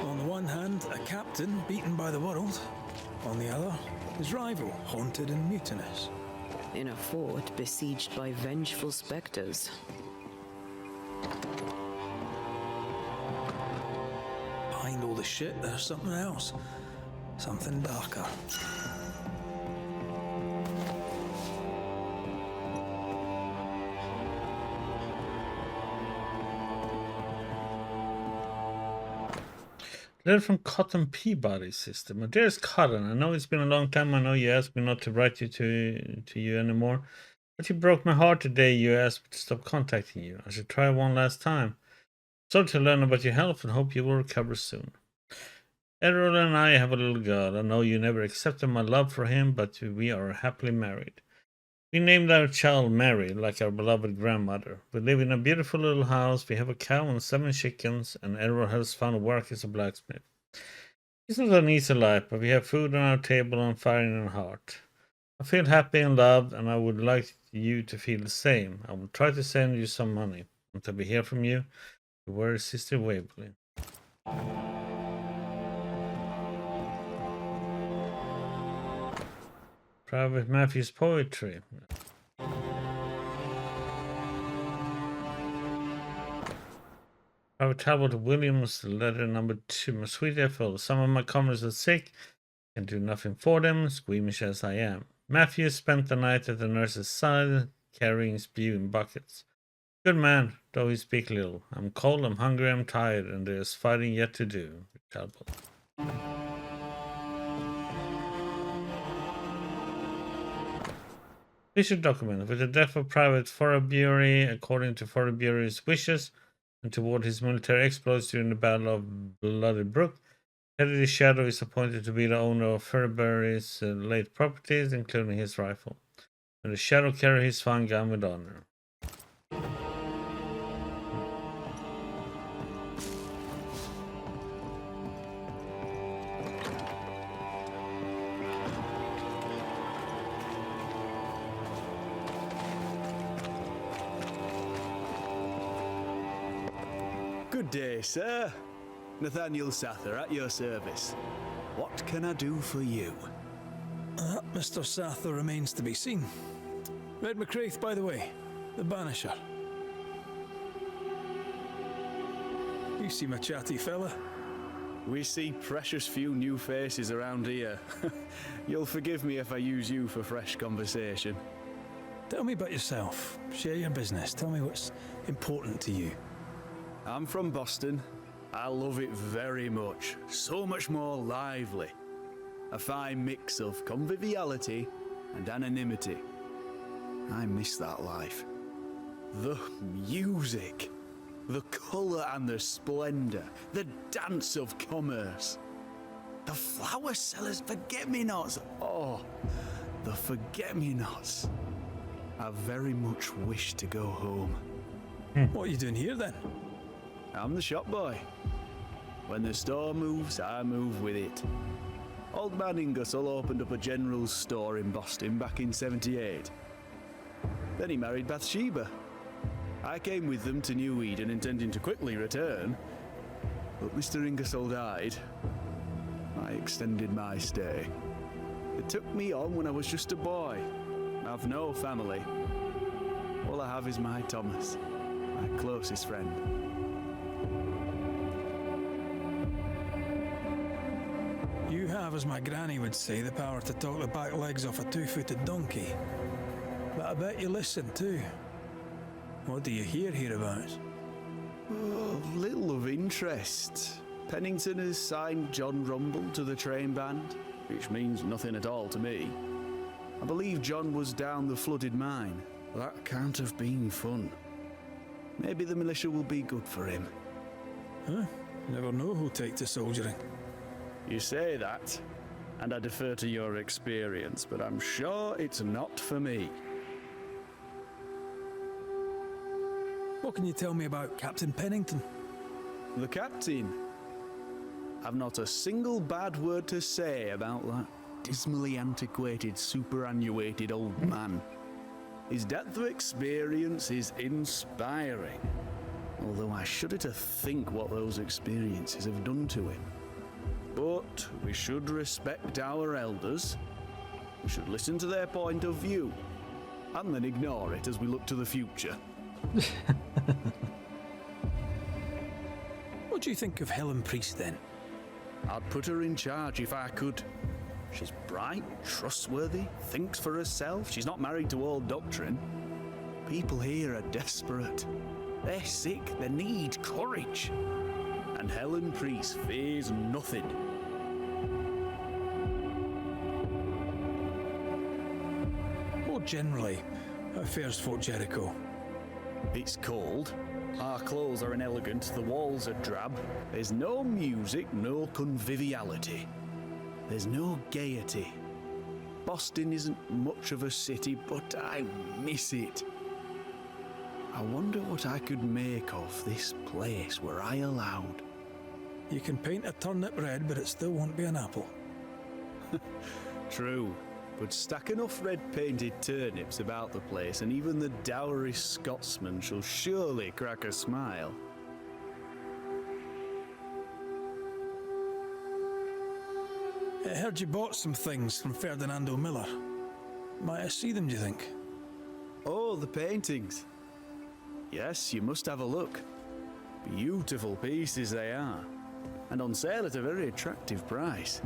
On the one hand, a captain beaten by the world. On the other, his rival, haunted and mutinous. In a fort besieged by vengeful specters. Behind all the shit, there's something else. Something darker. Letter from Cotton Peabody system. My dearest Cotton, I know it's been a long time. I know you asked me not to write to you anymore. But you broke my heart today. You asked me to stop contacting you. I should try one last time. Sorry to learn about your health and hope you will recover soon. Errol and I have a little girl. I know you never accepted my love for him, but we are happily married. We named our child Mary, like our beloved grandmother. We live in a beautiful little house. We have a cow and 7 chickens, and Errol has found work as a blacksmith. It's not an easy life, but we have food on our table and fire in our heart. I feel happy and loved, and I would like you to feel the same. I will try to send you some money. Until we hear from you, your Sister Waverly. Private Matthew's poetry. Private Talbot Williams, letter number 2. My sweet Ethel, some of my comrades are sick, can do nothing for them, squeamish as I am. Matthew spent the night at the nurse's side, carrying spew in buckets. Good man, though he speak little. I'm cold, I'm hungry, I'm tired, and there is fighting yet to do. Talbot. Official document. With the death of Private Forbury, according to Forbury's wishes, and toward his military exploits during the Battle of Bloody Brook, Teddy the Shadow is appointed to be the owner of Forbury's late properties, including his rifle. And the Shadow carry his fine gun with honor. Good day, sir. Nathaniel Sather at your service. What can I do for you? Mr. Sather remains to be seen. Red McCraith, by the way, the Banisher. You seem a chatty fella. We see precious few new faces around here. You'll forgive me if I use you for fresh conversation. Tell me about yourself. Share your business. Tell me what's important to you. I'm from Boston. I love it very much. So much more lively. A fine mix of conviviality and anonymity. I miss that life. The music, the colour and the splendour, the dance of commerce. The flower sellers' forget-me-nots. Oh, the forget-me-nots. I very much wish to go home. What are you doing here then? I'm the shop boy. When the store moves, I move with it. Old man Ingersoll opened up a general store in Boston back in '78. Then he married Bathsheba. I came with them to New Eden intending to quickly return, but Mr. Ingersoll died. I extended my stay. They took me on when I was just a boy. I've no family. All I have is my Thomas, my closest friend. You have, as my granny would say, the power to talk the back legs off a two-footed donkey. But I bet you listen too. What do you hear hereabouts? Oh, little of interest. Pennington has signed John Rumble to the train band, which means nothing at all to me. I believe John was down the flooded mine. That can't have been fun. Maybe the militia will be good for him. Huh? Never know who'll take to soldiering. You say that, and I defer to your experience, but I'm sure it's not for me. What can you tell me about Captain Pennington? The captain? I've not a single bad word to say about that dismally antiquated, superannuated old man. His depth of experience is inspiring, although I shudder to think what those experiences have done to him. But we should respect our elders. We should listen to their point of view, and then ignore it as we look to the future. What do you think of Helen Priest then? I'd put her in charge if I could. She's bright, trustworthy, thinks for herself. She's not married to old doctrine. People here are desperate. They're sick, they need courage. And Helen Priest fears nothing. More generally, how fares Fort Jericho? It's cold. Our clothes are inelegant, the walls are drab. There's no music, no conviviality. There's no gaiety. Boston isn't much of a city, but I miss it. I wonder what I could make of this place were I allowed. You can paint a turnip red, but it still won't be an apple. True, but stack enough red-painted turnips about the place, and even the douriest Scotsman shall surely crack a smile. I heard you bought some things from Ferdinando Miller. Might I see them, do you think? Oh, the paintings. Yes, you must have a look. Beautiful pieces they are, and on sale at a very attractive price.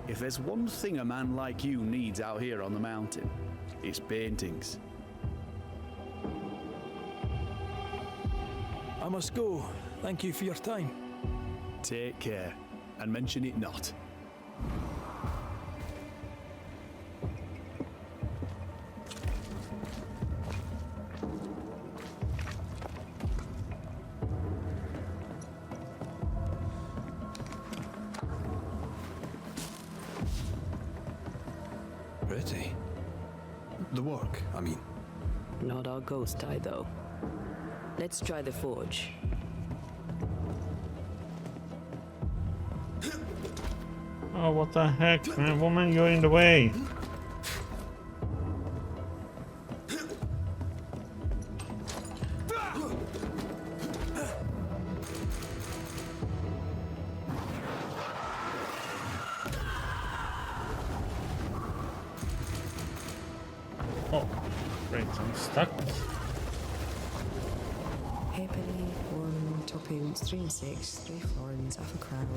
If there's one thing a man like you needs out here on the mountain, it's paintings. I must go. Thank you for your time. Take care, and mention it not. Pretty. The work, I mean. Not our ghost eye, though. Let's try the forge. Oh, what the heck, man? Woman, you're in the way. Oh, great, I'm stuck. Halfpenny, 1, tuppence, 3 and 6, 3 florins, half a crown.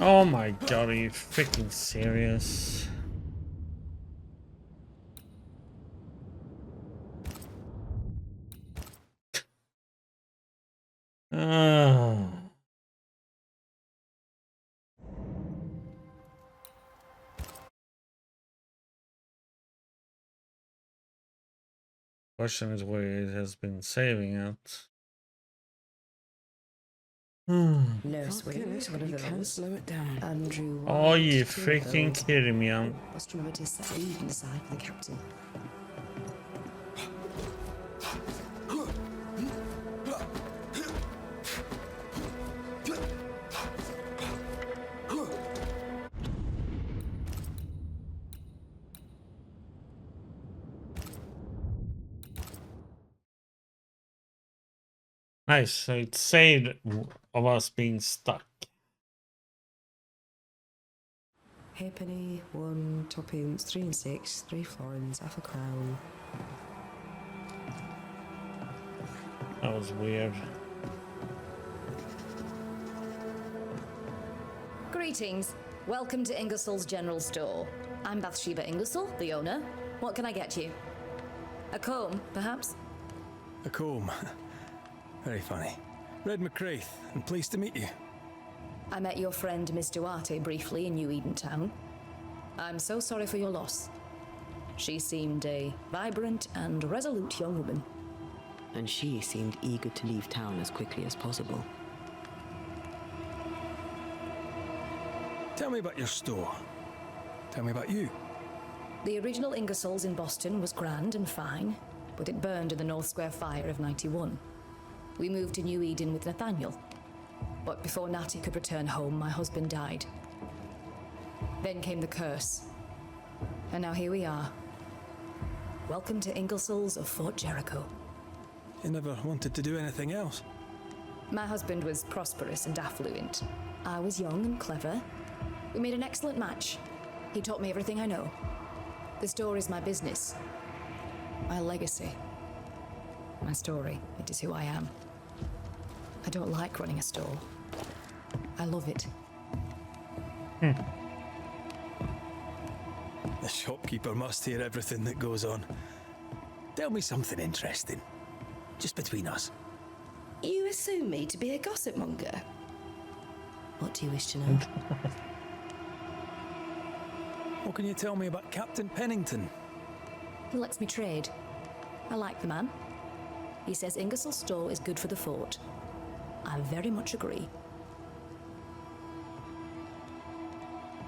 Oh my god, are you freaking serious? Question is where it has been saving at. No swings, one of those. Slow it down. Andrew. Are you freaking kidding me? Must remember to set the even side for the captain. Nice, so it saved of us being stuck. Halfpenny, 1, toppings, 3 and 6, 3 florins, half a crown. That was weird. Greetings. Welcome to Ingersoll's General Store. I'm Bathsheba Ingersoll, the owner. What can I get you? A comb, perhaps? A comb. Very funny. Red McCraith, and pleased to meet you. I met your friend Miss Duarte briefly in New Eden Town. I'm so sorry for your loss. She seemed a vibrant and resolute young woman. And she seemed eager to leave town as quickly as possible. Tell me about your store. Tell me about you. The original Ingersoll's in Boston was grand and fine, but it burned in the North Square fire of '91. We moved to New Eden with Nathaniel. But before Natty could return home, my husband died. Then came the curse. And now here we are. Welcome to Ingersoll's of Fort Jericho. You never wanted to do anything else? My husband was prosperous and affluent. I was young and clever. We made an excellent match. He taught me everything I know. The store is my business. My legacy. My story. It is who I am. I don't like running a store. I love it. The shopkeeper must hear everything that goes on. Tell me something interesting. Just between us. You assume me to be a gossip monger? What do you wish to know? What can you tell me about Captain Pennington? He lets me trade. I like the man. He says Ingersoll's store is good for the fort. I very much agree.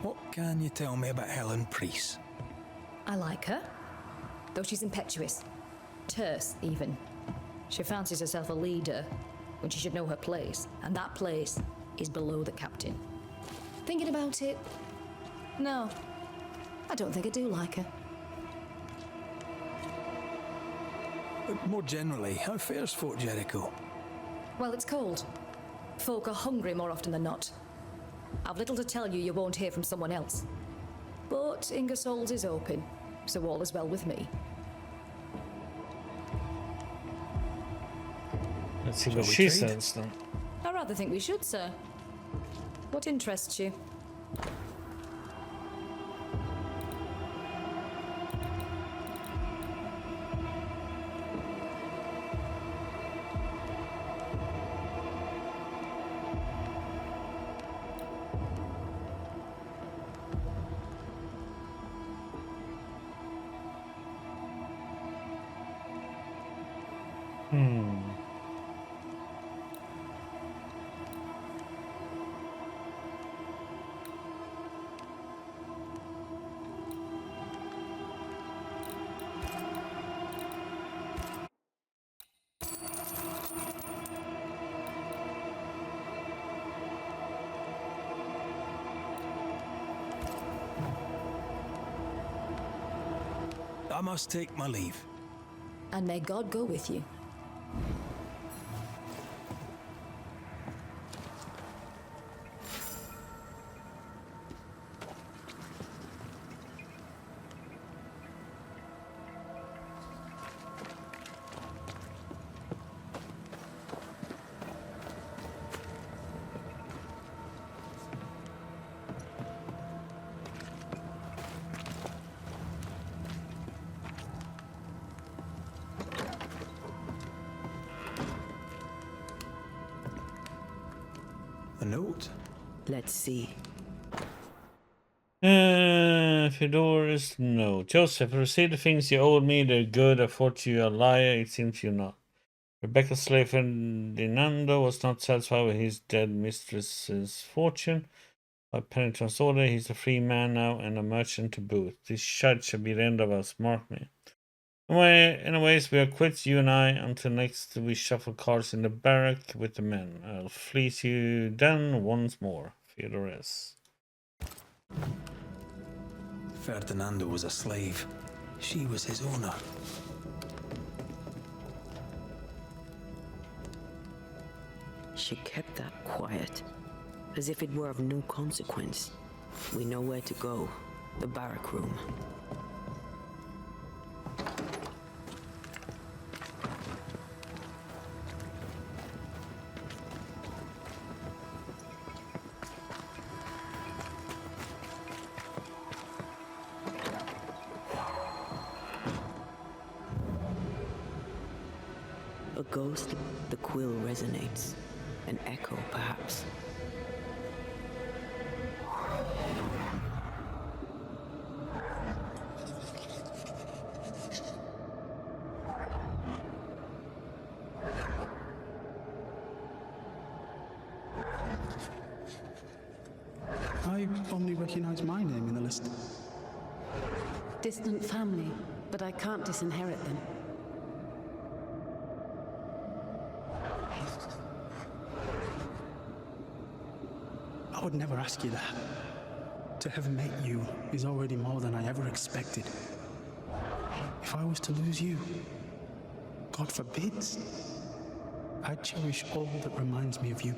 What can you tell me about Helen Priest? I like her, though she's impetuous. Terse, even. She fancies herself a leader when she should know her place, and that place is below the captain. Thinking about it, no, I don't think I do like her. But more generally, how fares Fort Jericho? Well, it's cold. Folk are hungry more often than not. I've little to tell you won't hear from someone else. But Ingersoll's is open, so all is well with me. Let's see what she says then. I rather think we should, sir. What interests you? I must take my leave. And may God go with you. A note? Let's see. Fedoris, no. Joseph, I received the things you owed me. They're good. I thought you a liar. It seems you're not. Rebecca's slave Ferdinando was not satisfied with his dead mistress's fortune. By Peniton's order, he's a free man now and a merchant to boot. This shite shall be the end of us, mark me. Anyways, we are quits, you and I, until next we shuffle cards in the barrack with the men. I'll fleece you then once more. Feodoress. Ferdinando was a slave. She was his owner. She kept that quiet, as if it were of no consequence. We know where to go. The barrack room. A ghost, the quill resonates. An echo, perhaps. I only recognize my name in the list. Distant family, but I can't disinherit them. I would never ask you that. To have met you is already more than I ever expected. If I was to lose you, God forbids, I'd cherish all that reminds me of you.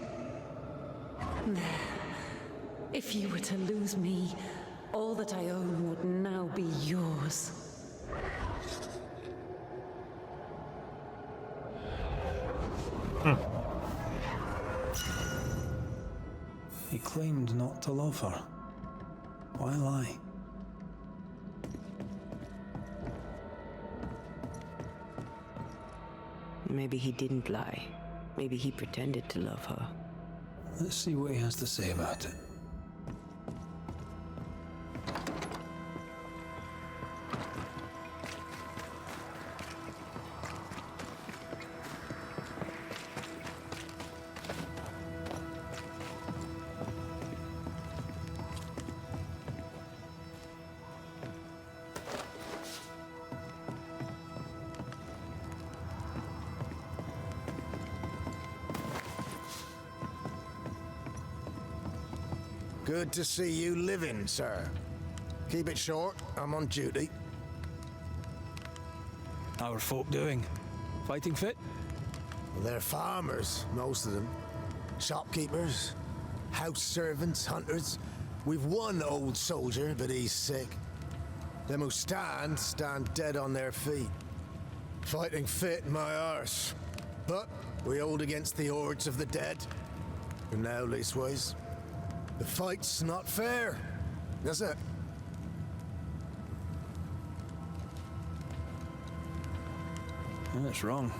If you were to lose me, all that I own would now be yours. He claimed not to love her. Why lie? Maybe he didn't lie. Maybe he pretended to love her. Let's see what he has to say about it. Good to see you living, sir. Keep it short, I'm on duty. How are folk doing? Fighting fit? Well, they're farmers, most of them. Shopkeepers, house servants, hunters. We've one old soldier, but he's sick. Them who stand dead on their feet. Fighting fit, my arse. But we hold against the hordes of the dead. For now, leastways. The fight's not fair, is it? That's wrong.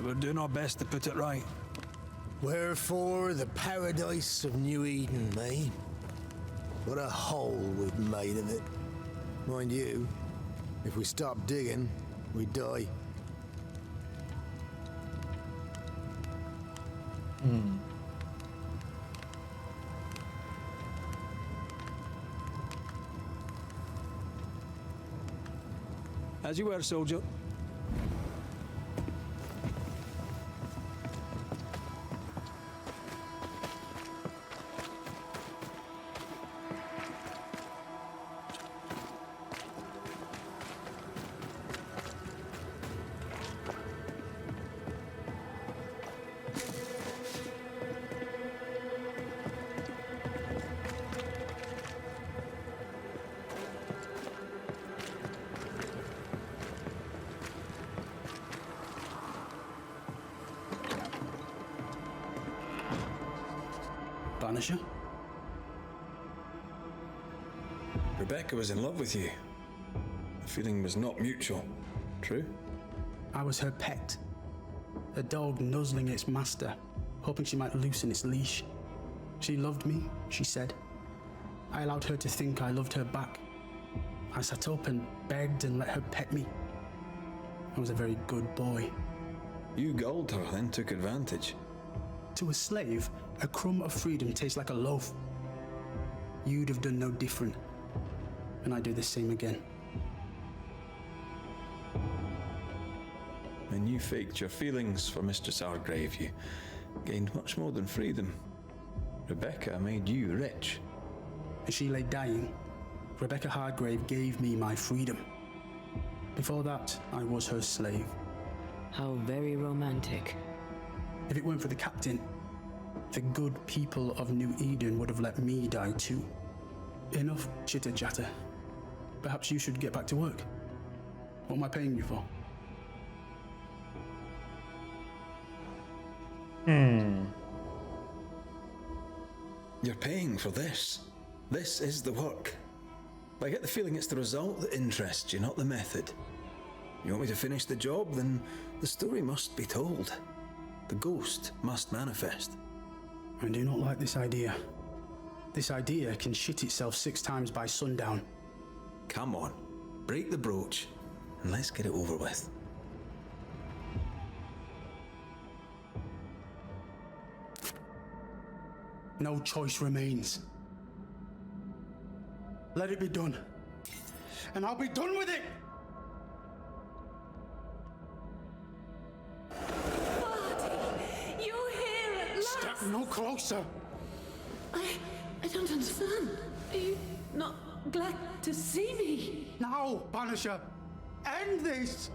We're doing our best to put it right. Wherefore the paradise of New Eden, eh? What a hole we've made of it. Mind you, if we stop digging, we die. As you were, soldier. Banisher? Rebecca was in love with you. The feeling was not mutual. True? I was her pet. A dog nuzzling its master, hoping she might loosen its leash. She loved me, she said. I allowed her to think I loved her back. I sat up and begged and let her pet me. I was a very good boy. You gulled her, then took advantage. To a slave, a crumb of freedom tastes like a loaf. You'd have done no different, and I'd do the same again. When you faked your feelings for Mistress Argrave, you gained much more than freedom. Rebecca made you rich. As she lay dying, Rebecca Hardgrave gave me my freedom. Before that, I was her slave. How very romantic. If it weren't for the captain, the good people of New Eden would have let me die too. Enough chitter-chatter. Perhaps you should get back to work. What am I paying you for? You're paying for this. This is the work. I get the feeling it's the result that interests you, not the method. You want me to finish the job, then the story must be told. The ghost must manifest. I do not like this idea. This idea can shit itself 6 times by sundown. Come on, break the brooch, and let's get it over with. No choice remains. Let it be done. And I'll be done with it! You're here at last! Step no closer! I don't understand. Are you not glad to see me? Now, Banisher! End this!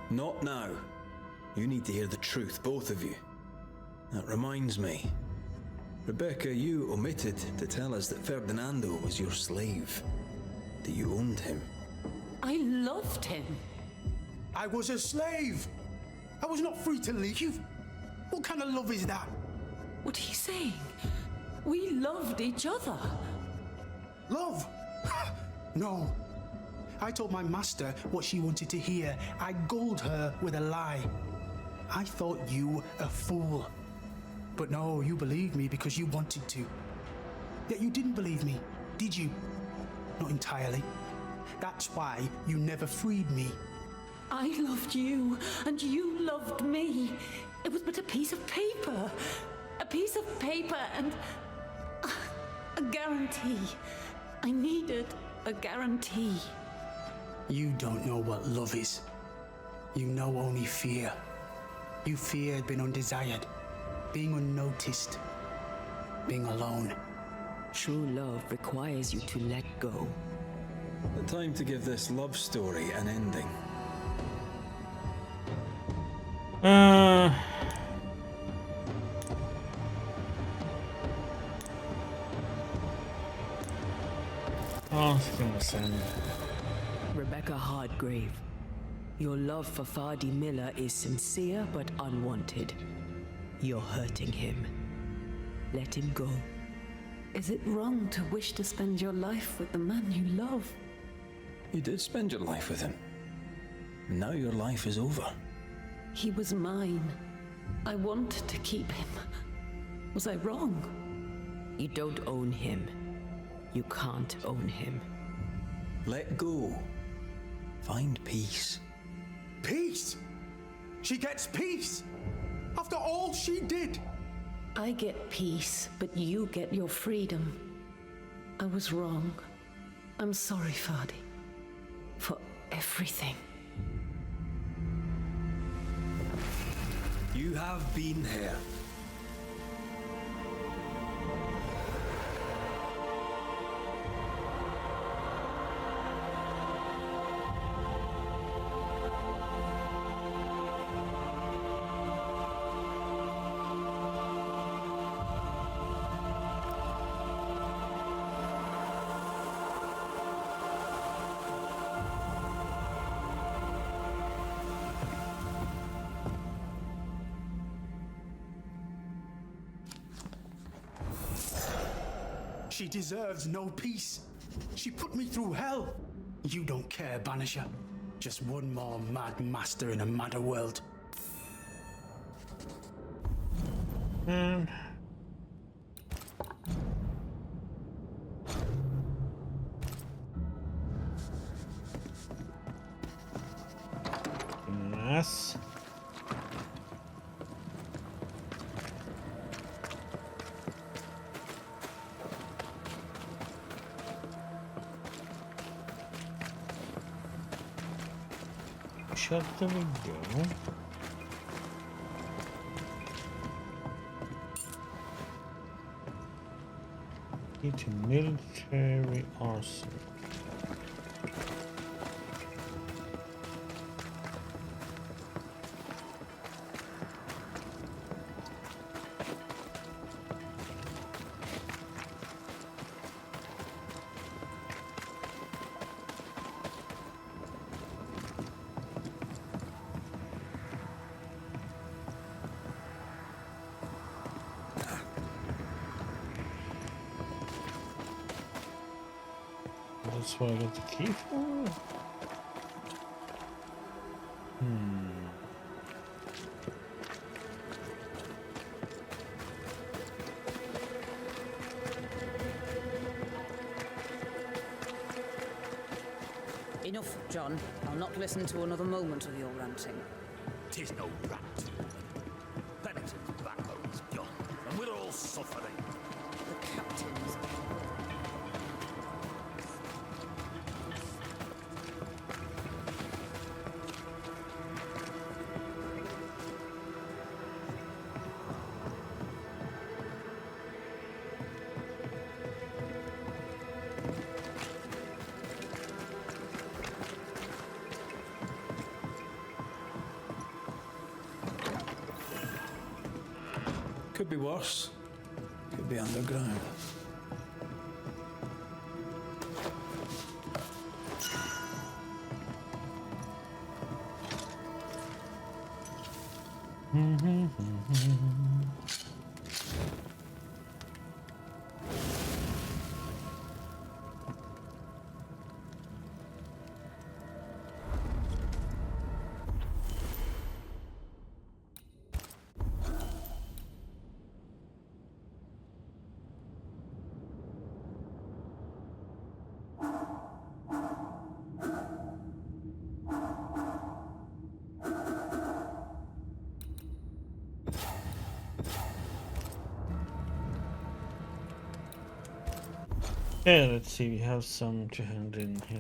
Not now. You need to hear the truth, both of you. That reminds me. Rebecca, you omitted to tell us that Ferdinando was your slave. That you owned him. I loved him. I was a slave! I was not free to leave. What kind of love is that? What are you saying? We loved each other. Love? No. I told my master what she wanted to hear. I gulled her with a lie. I thought you a fool. But no, you believed me because you wanted to. Yet you didn't believe me, did you? Not entirely. That's why you never freed me. I loved you, and you loved me. It was but a piece of paper. A piece of paper and a guarantee. I needed a guarantee. You don't know what love is. You know only fear. You feared being undesired, being unnoticed, being alone. True love requires you to let go. The time to give this love story an ending. Rebecca Hardgrave, your love for Fardy Miller is sincere but unwanted. You're hurting him. Let him go. Is it wrong to wish to spend your life with the man you love? You did spend your life with him. Now your life is over. He was mine. I wanted to keep him. Was I wrong? You don't own him. You can't own him. Let go. Find peace. Peace? She gets peace? After all she did? I get peace, but you get your freedom. I was wrong. I'm sorry, Fardy. For everything. You have been here. She deserves no peace. She put me through hell. You don't care, Banisher. Just one more mad master in a madder world. Yes. Shut the window. It's a military arson. That's what I got the key for? Enough, John. I'll not listen to another moment of your ranting. 'Tis no rant. Pennington's backbone is gone, and we're all suffering. The captain's... Could be worse. Could be underground. Yeah, let's see, we have some to hand in here.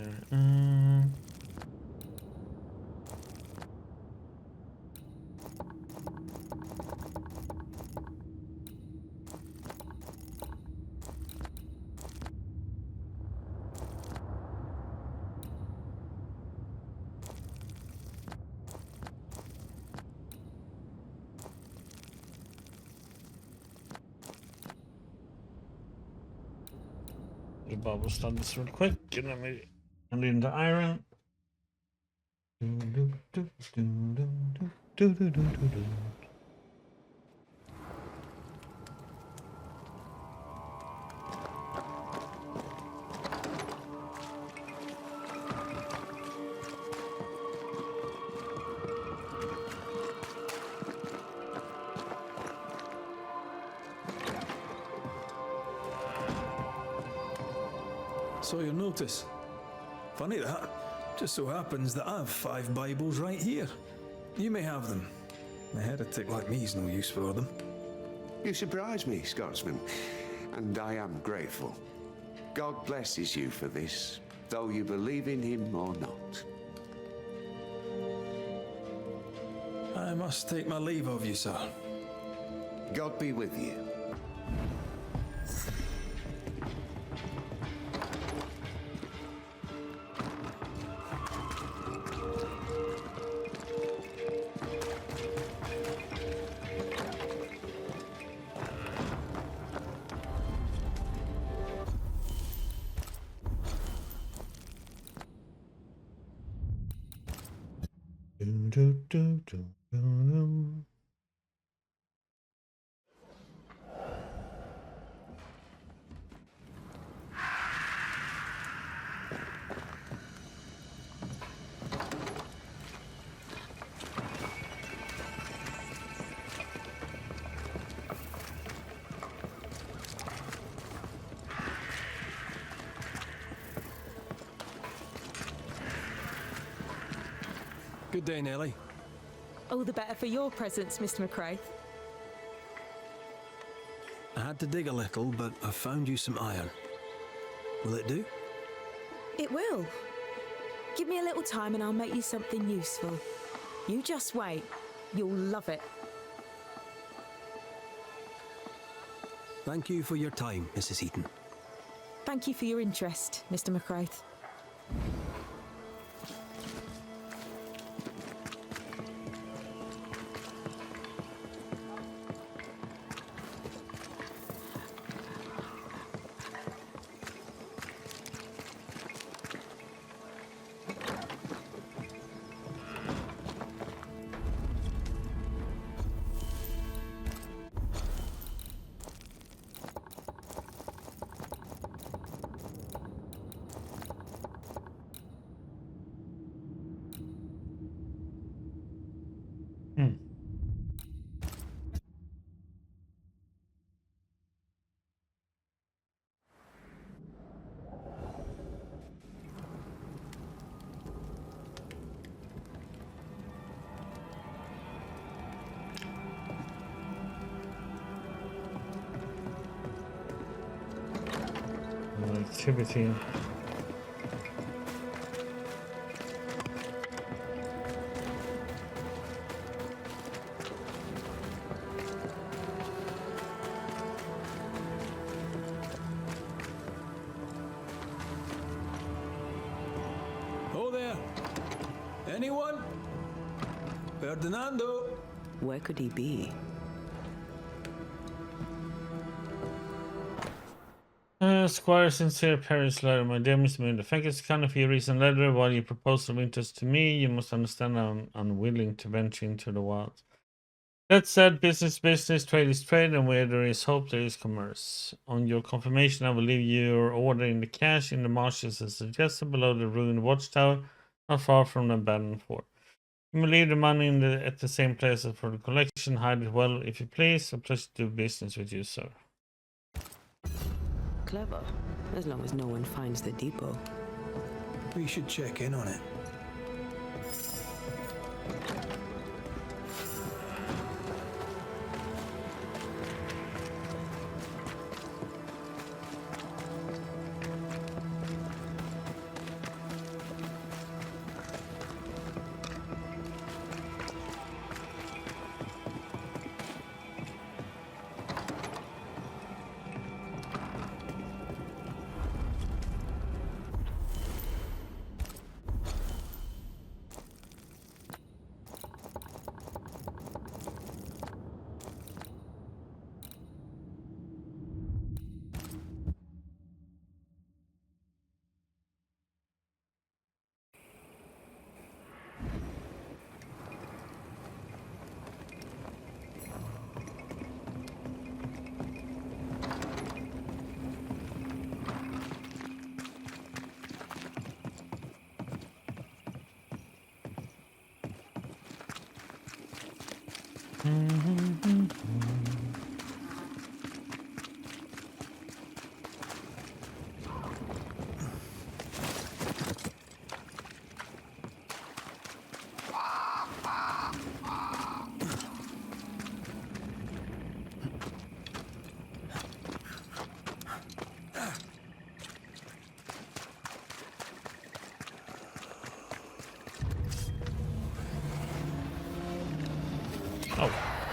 The bubble start this real quick, and let me hand in the iron. So you'll notice. Funny that. Just so happens that I've 5 Bibles right here. You may have them. A heretic like me's no use for them. You surprise me, Scotsman, and I am grateful. God blesses you for this, though you believe in him or not. I must take my leave of you, sir. God be with you. Good day, Nellie. All the better for your presence, Mr. McRae. I had to dig a little, but I found you some iron. Will it do? It will. Give me a little time and I'll make you something useful. You just wait. You'll love it. Thank you for your time, Mrs. Eaton. Thank you for your interest, Mr. McRae. Activity. Oh there! Anyone? Ferdinando? Where could he be? Squire Sincere Paris letter, my dear Mr. Miranda. Thank you kind of your recent letter. While your proposal of interest to me, you must understand I'm unwilling to venture into the wild. That said, business, trade is trade, and where there is hope, there is commerce. On your confirmation, I will leave your order in the cache in the marshes as suggested below the ruined watchtower, not far from the abandoned fort. You may leave the money at the same place as for the collection. Hide it well, if you please. A pleasure to do business with you, sir. Clever, as long as no one finds the depot. We should check in on it.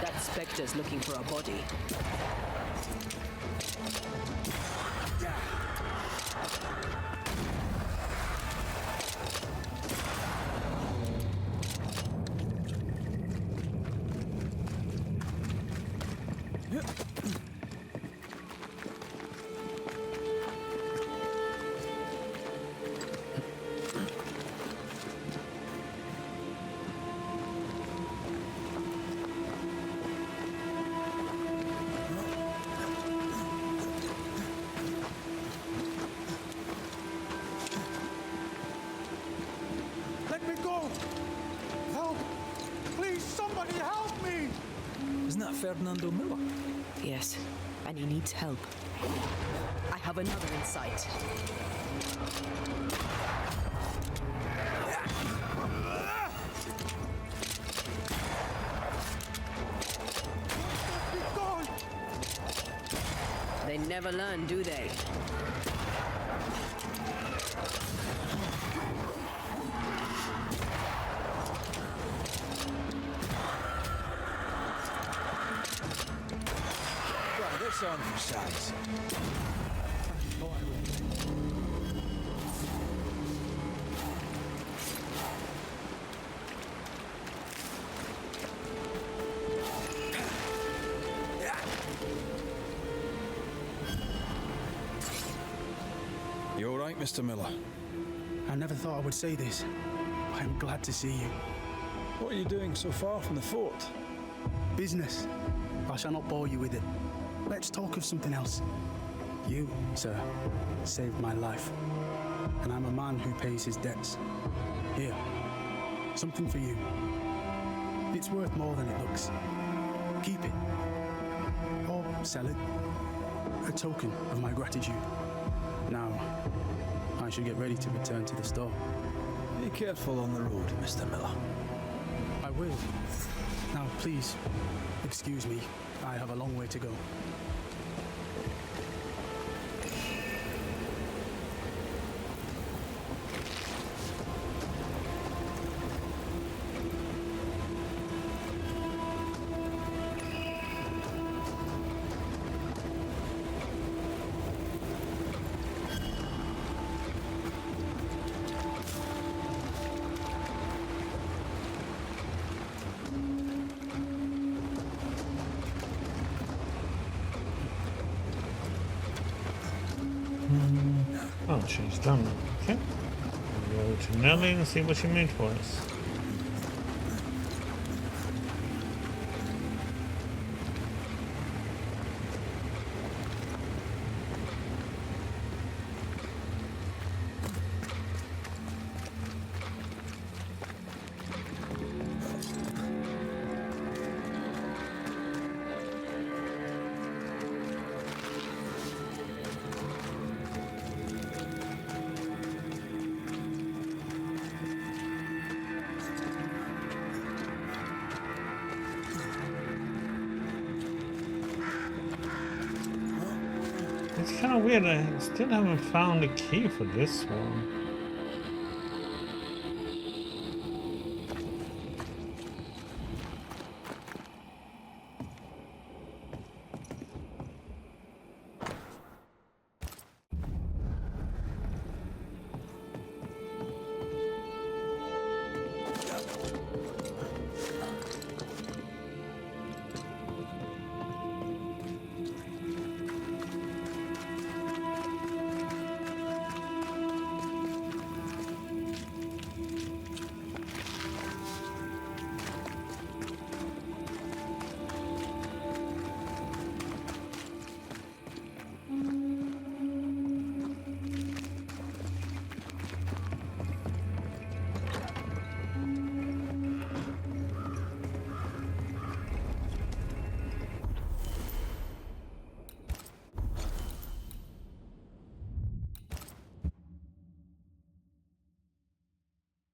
That Spectre's looking for a body. Let me go! Help! Please, somebody help me! Isn't that Ferdinando Miller? Yes, and he needs help. I have another in sight. They never learn, do they? Try this on for size. You all right, Mr. Miller? I never thought I would say this. I'm glad to see you. What are you doing so far from the fort? Business. I shall not bore you with it. Let's talk of something else. You, sir, saved my life. And I'm a man who pays his debts. Here, something for you. It's worth more than it looks. Keep it. Or sell it. A token of my gratitude. Now, I should get ready to return to the store. Be careful on the road, Mr. Miller. I will. Now, please, excuse me. I have a long way to go. Oh, she's done. Okay. We'll go to Nelly and see what she made for us. It's kind of weird. I still haven't found the key for this one.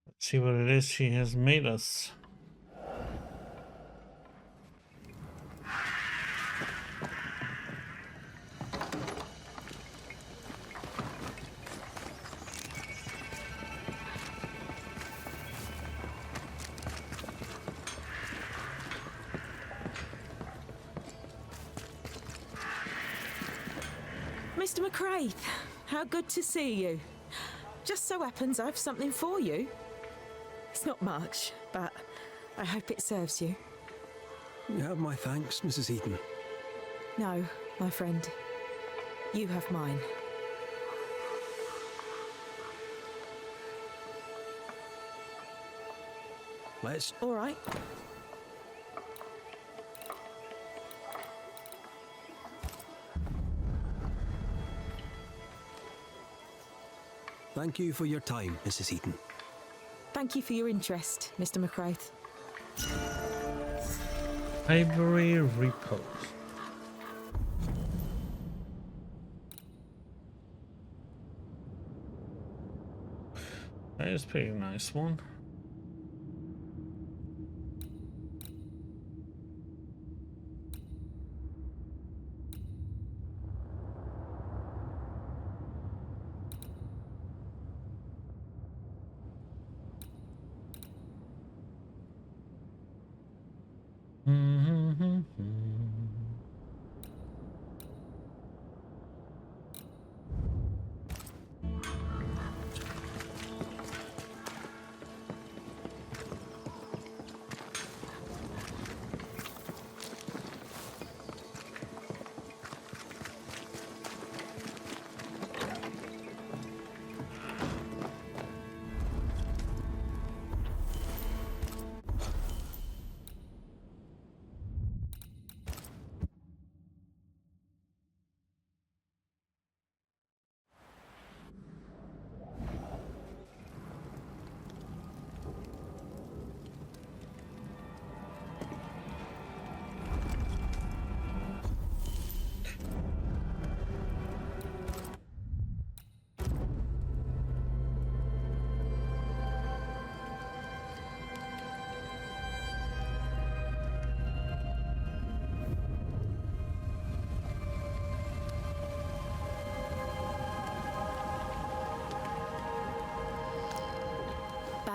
Let's see what it is she has made us. Mr. McCraith, how good to see you. Just so happens I've something for you. It's not much, but I hope it serves you. You have my thanks, Mrs. Eaton. No, my friend. You have mine. Let's... All right. Thank you for your time, Mrs. Eaton. Thank you for your interest, Mr. McCraith. Ivory Repose. That is a pretty nice one.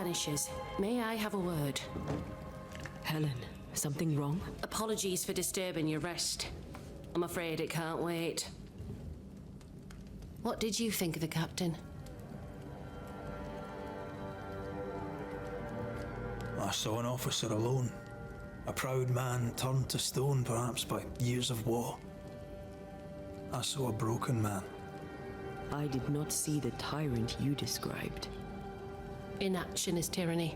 Banishers. May I have a word? Helen, something wrong? Apologies for disturbing your rest. I'm afraid it can't wait. What did you think of the captain? I saw an officer alone. A proud man turned to stone, perhaps by years of war. I saw a broken man. I did not see the tyrant you described. Inaction is tyranny.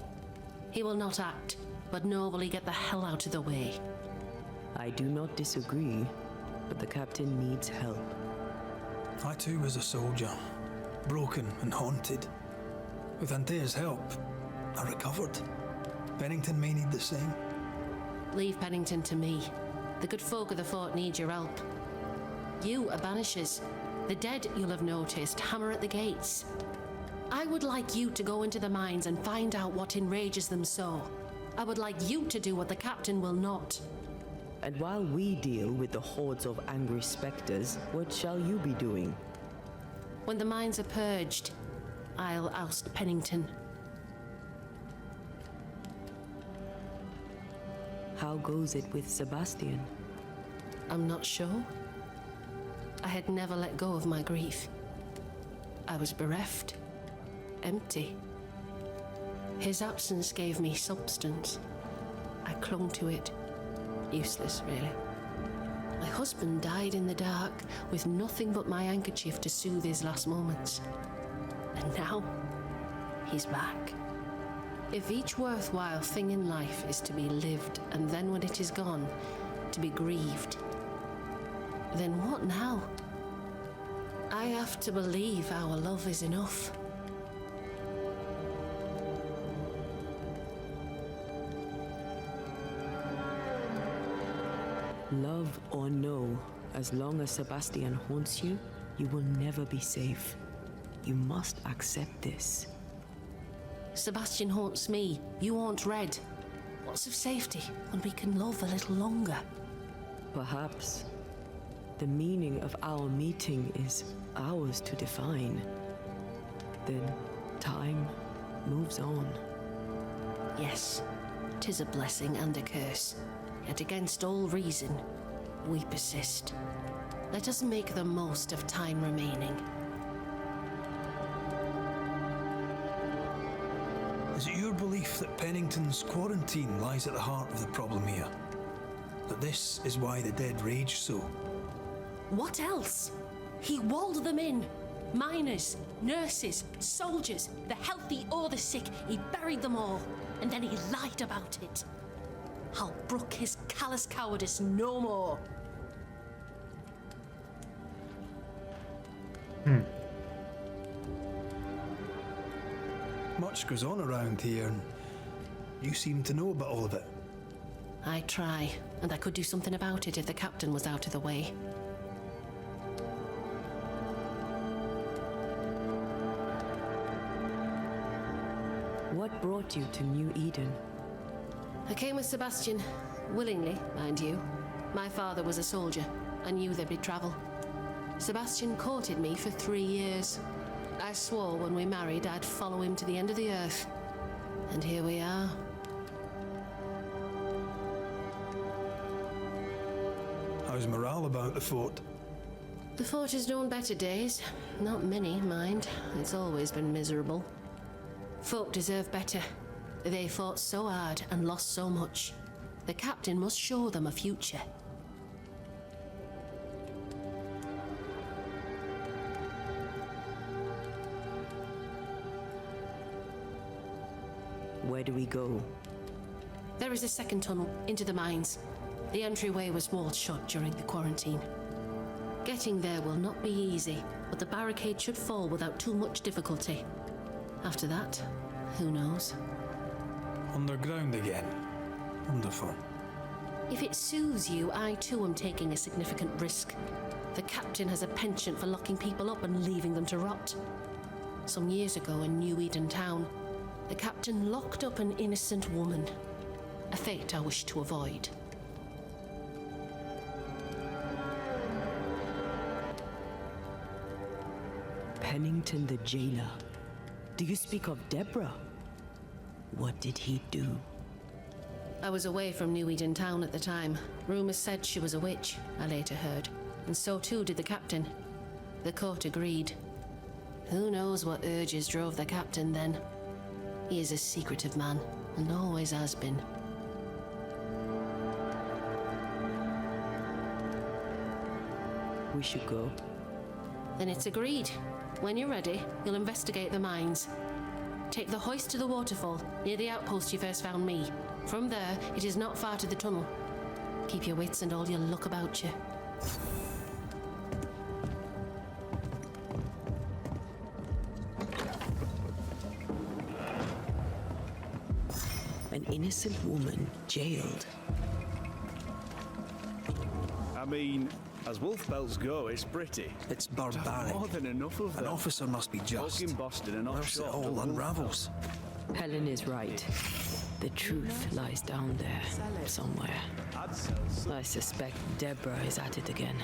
He will not act, but nor will he get the hell out of the way. I do not disagree, but the captain needs help. I too was a soldier, broken and haunted. With Antea's help, I recovered. Pennington may need the same. Leave Pennington to me. The good folk of the fort need your help. You are Banishers. The dead, you'll have noticed, hammer at the gates. I would like you to go into the mines and find out what enrages them so. I would like you to do what the captain will not. And while we deal with the hordes of angry specters, what shall you be doing? When the mines are purged, I'll oust Pennington. How goes it with Sebastian? I'm not sure. I had never let go of my grief. I was bereft, empty. His absence gave me substance. I clung to it. Useless, really. My husband died in the dark with nothing but my handkerchief to soothe his last moments. And now, he's back. If each worthwhile thing in life is to be lived, and then when it is gone, to be grieved, then what now? I have to believe our love is enough. Love or no, as long as Sebastian haunts you, you will never be safe. You must accept this. Sebastian haunts me, you haunt Red. What's of safety when we can love a little longer? Perhaps. The meaning of our meeting is ours to define. Then time moves on. Yes, 'tis a blessing and a curse. Yet against all reason, we persist. Let us make the most of time remaining. Is it your belief that Pennington's quarantine lies at the heart of the problem here? That this is why the dead rage so? What else? He walled them in. Miners, nurses, soldiers, the healthy or the sick, he buried them all. And then he lied about it. I'll brook his callous cowardice no more. Much goes on around here, and you seem to know about all of it. I try, and I could do something about it if the captain was out of the way. What brought you to New Eden? I came with Sebastian, willingly, mind you. My father was a soldier. I knew there'd be travel. Sebastian courted me for 3 years. I swore when we married I'd follow him to the end of the earth. And here we are. How's morale about the fort? The fort has known better days. Not many, mind. It's always been miserable. Folk deserve better. They fought so hard and lost so much. The captain must show them a future. Where do we go? There is a second tunnel into the mines. The entryway was walled shut during the quarantine. Getting there will not be easy, but the barricade should fall without too much difficulty. After that, who knows? Underground again. Wonderful. If it soothes you, I too am taking a significant risk. The captain has a penchant for locking people up and leaving them to rot. Some years ago in New Eden town, the captain locked up an innocent woman. A fate I wish to avoid. Pennington the jailer. Do you speak of Deborah? What did he do? I was away from New Eden town at the time. Rumors said she was a witch, I later heard. And so too did the captain. The court agreed. Who knows what urges drove the captain then? He is a secretive man, and always has been. We should go. Then it's agreed. When you're ready, you'll investigate the mines. Take the hoist to the waterfall, near the outpost you first found me. From there, it is not far to the tunnel. Keep your wits and all your luck about you. An innocent woman jailed. I mean, as wolf belts go, it's pretty. It's barbaric. More than enough of them. An officer must be just. Folk in Boston and Or else it all unravels. Helen is right. The truth lies down there, somewhere. I suspect Deborah is at it again.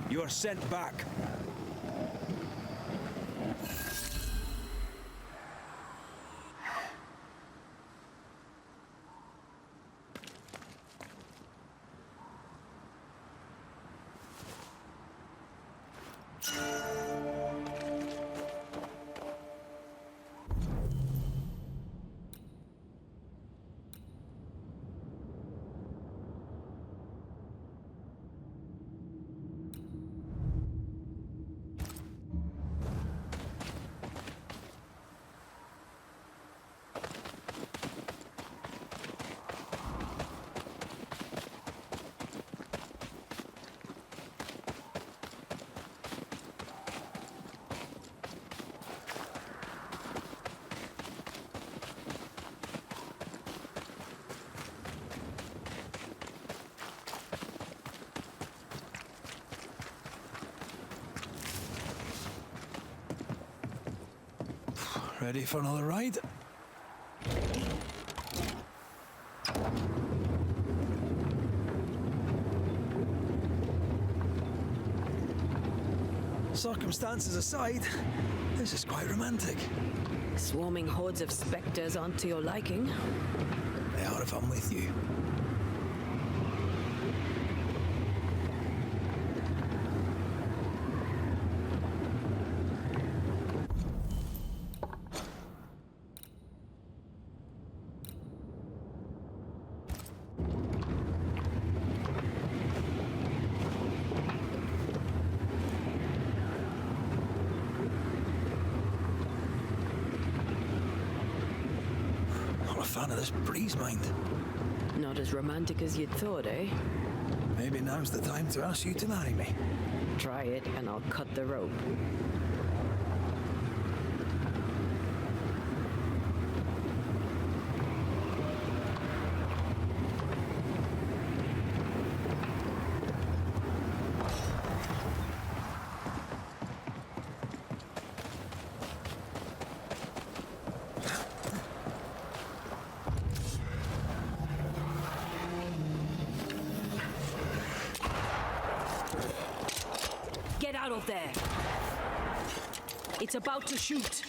You are sent back. Ready for another ride? Circumstances aside, this is quite romantic. Swarming hordes of spectres aren't to your liking. They are if I'm with you. fan of this breeze, mind. Not as romantic as you'd thought, eh? Maybe now's the time to ask you to marry me. Try it and I'll cut the rope. Get out of there! It's about to shoot!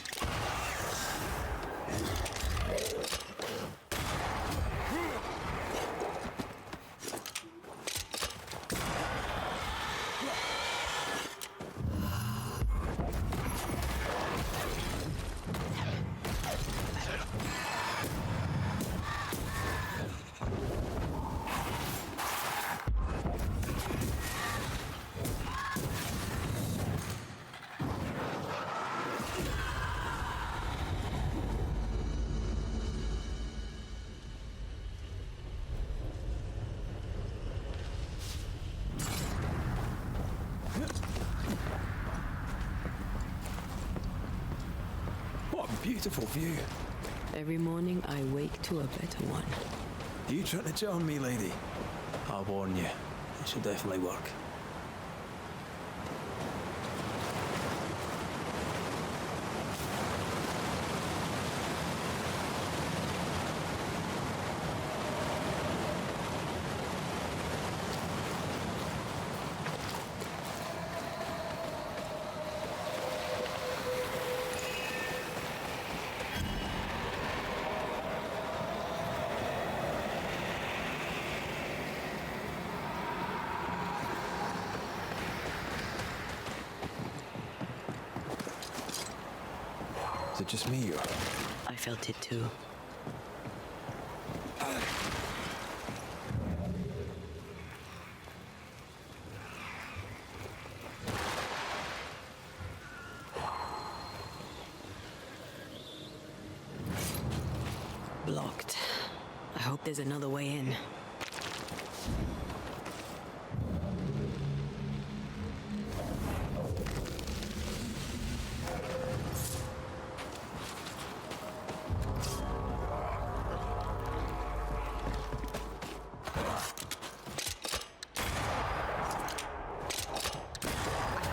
What a beautiful view. Every morning I wake to a better one. You trying to charm me, lady? I'll warn you. It should definitely work. Is it just me, or...? I felt it too. Blocked. I hope there's another way in.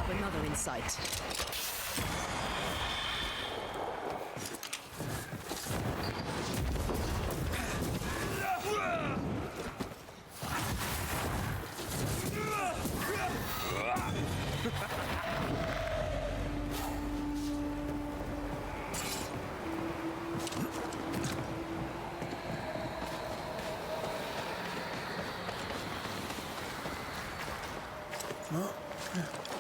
Another in sight. Oh.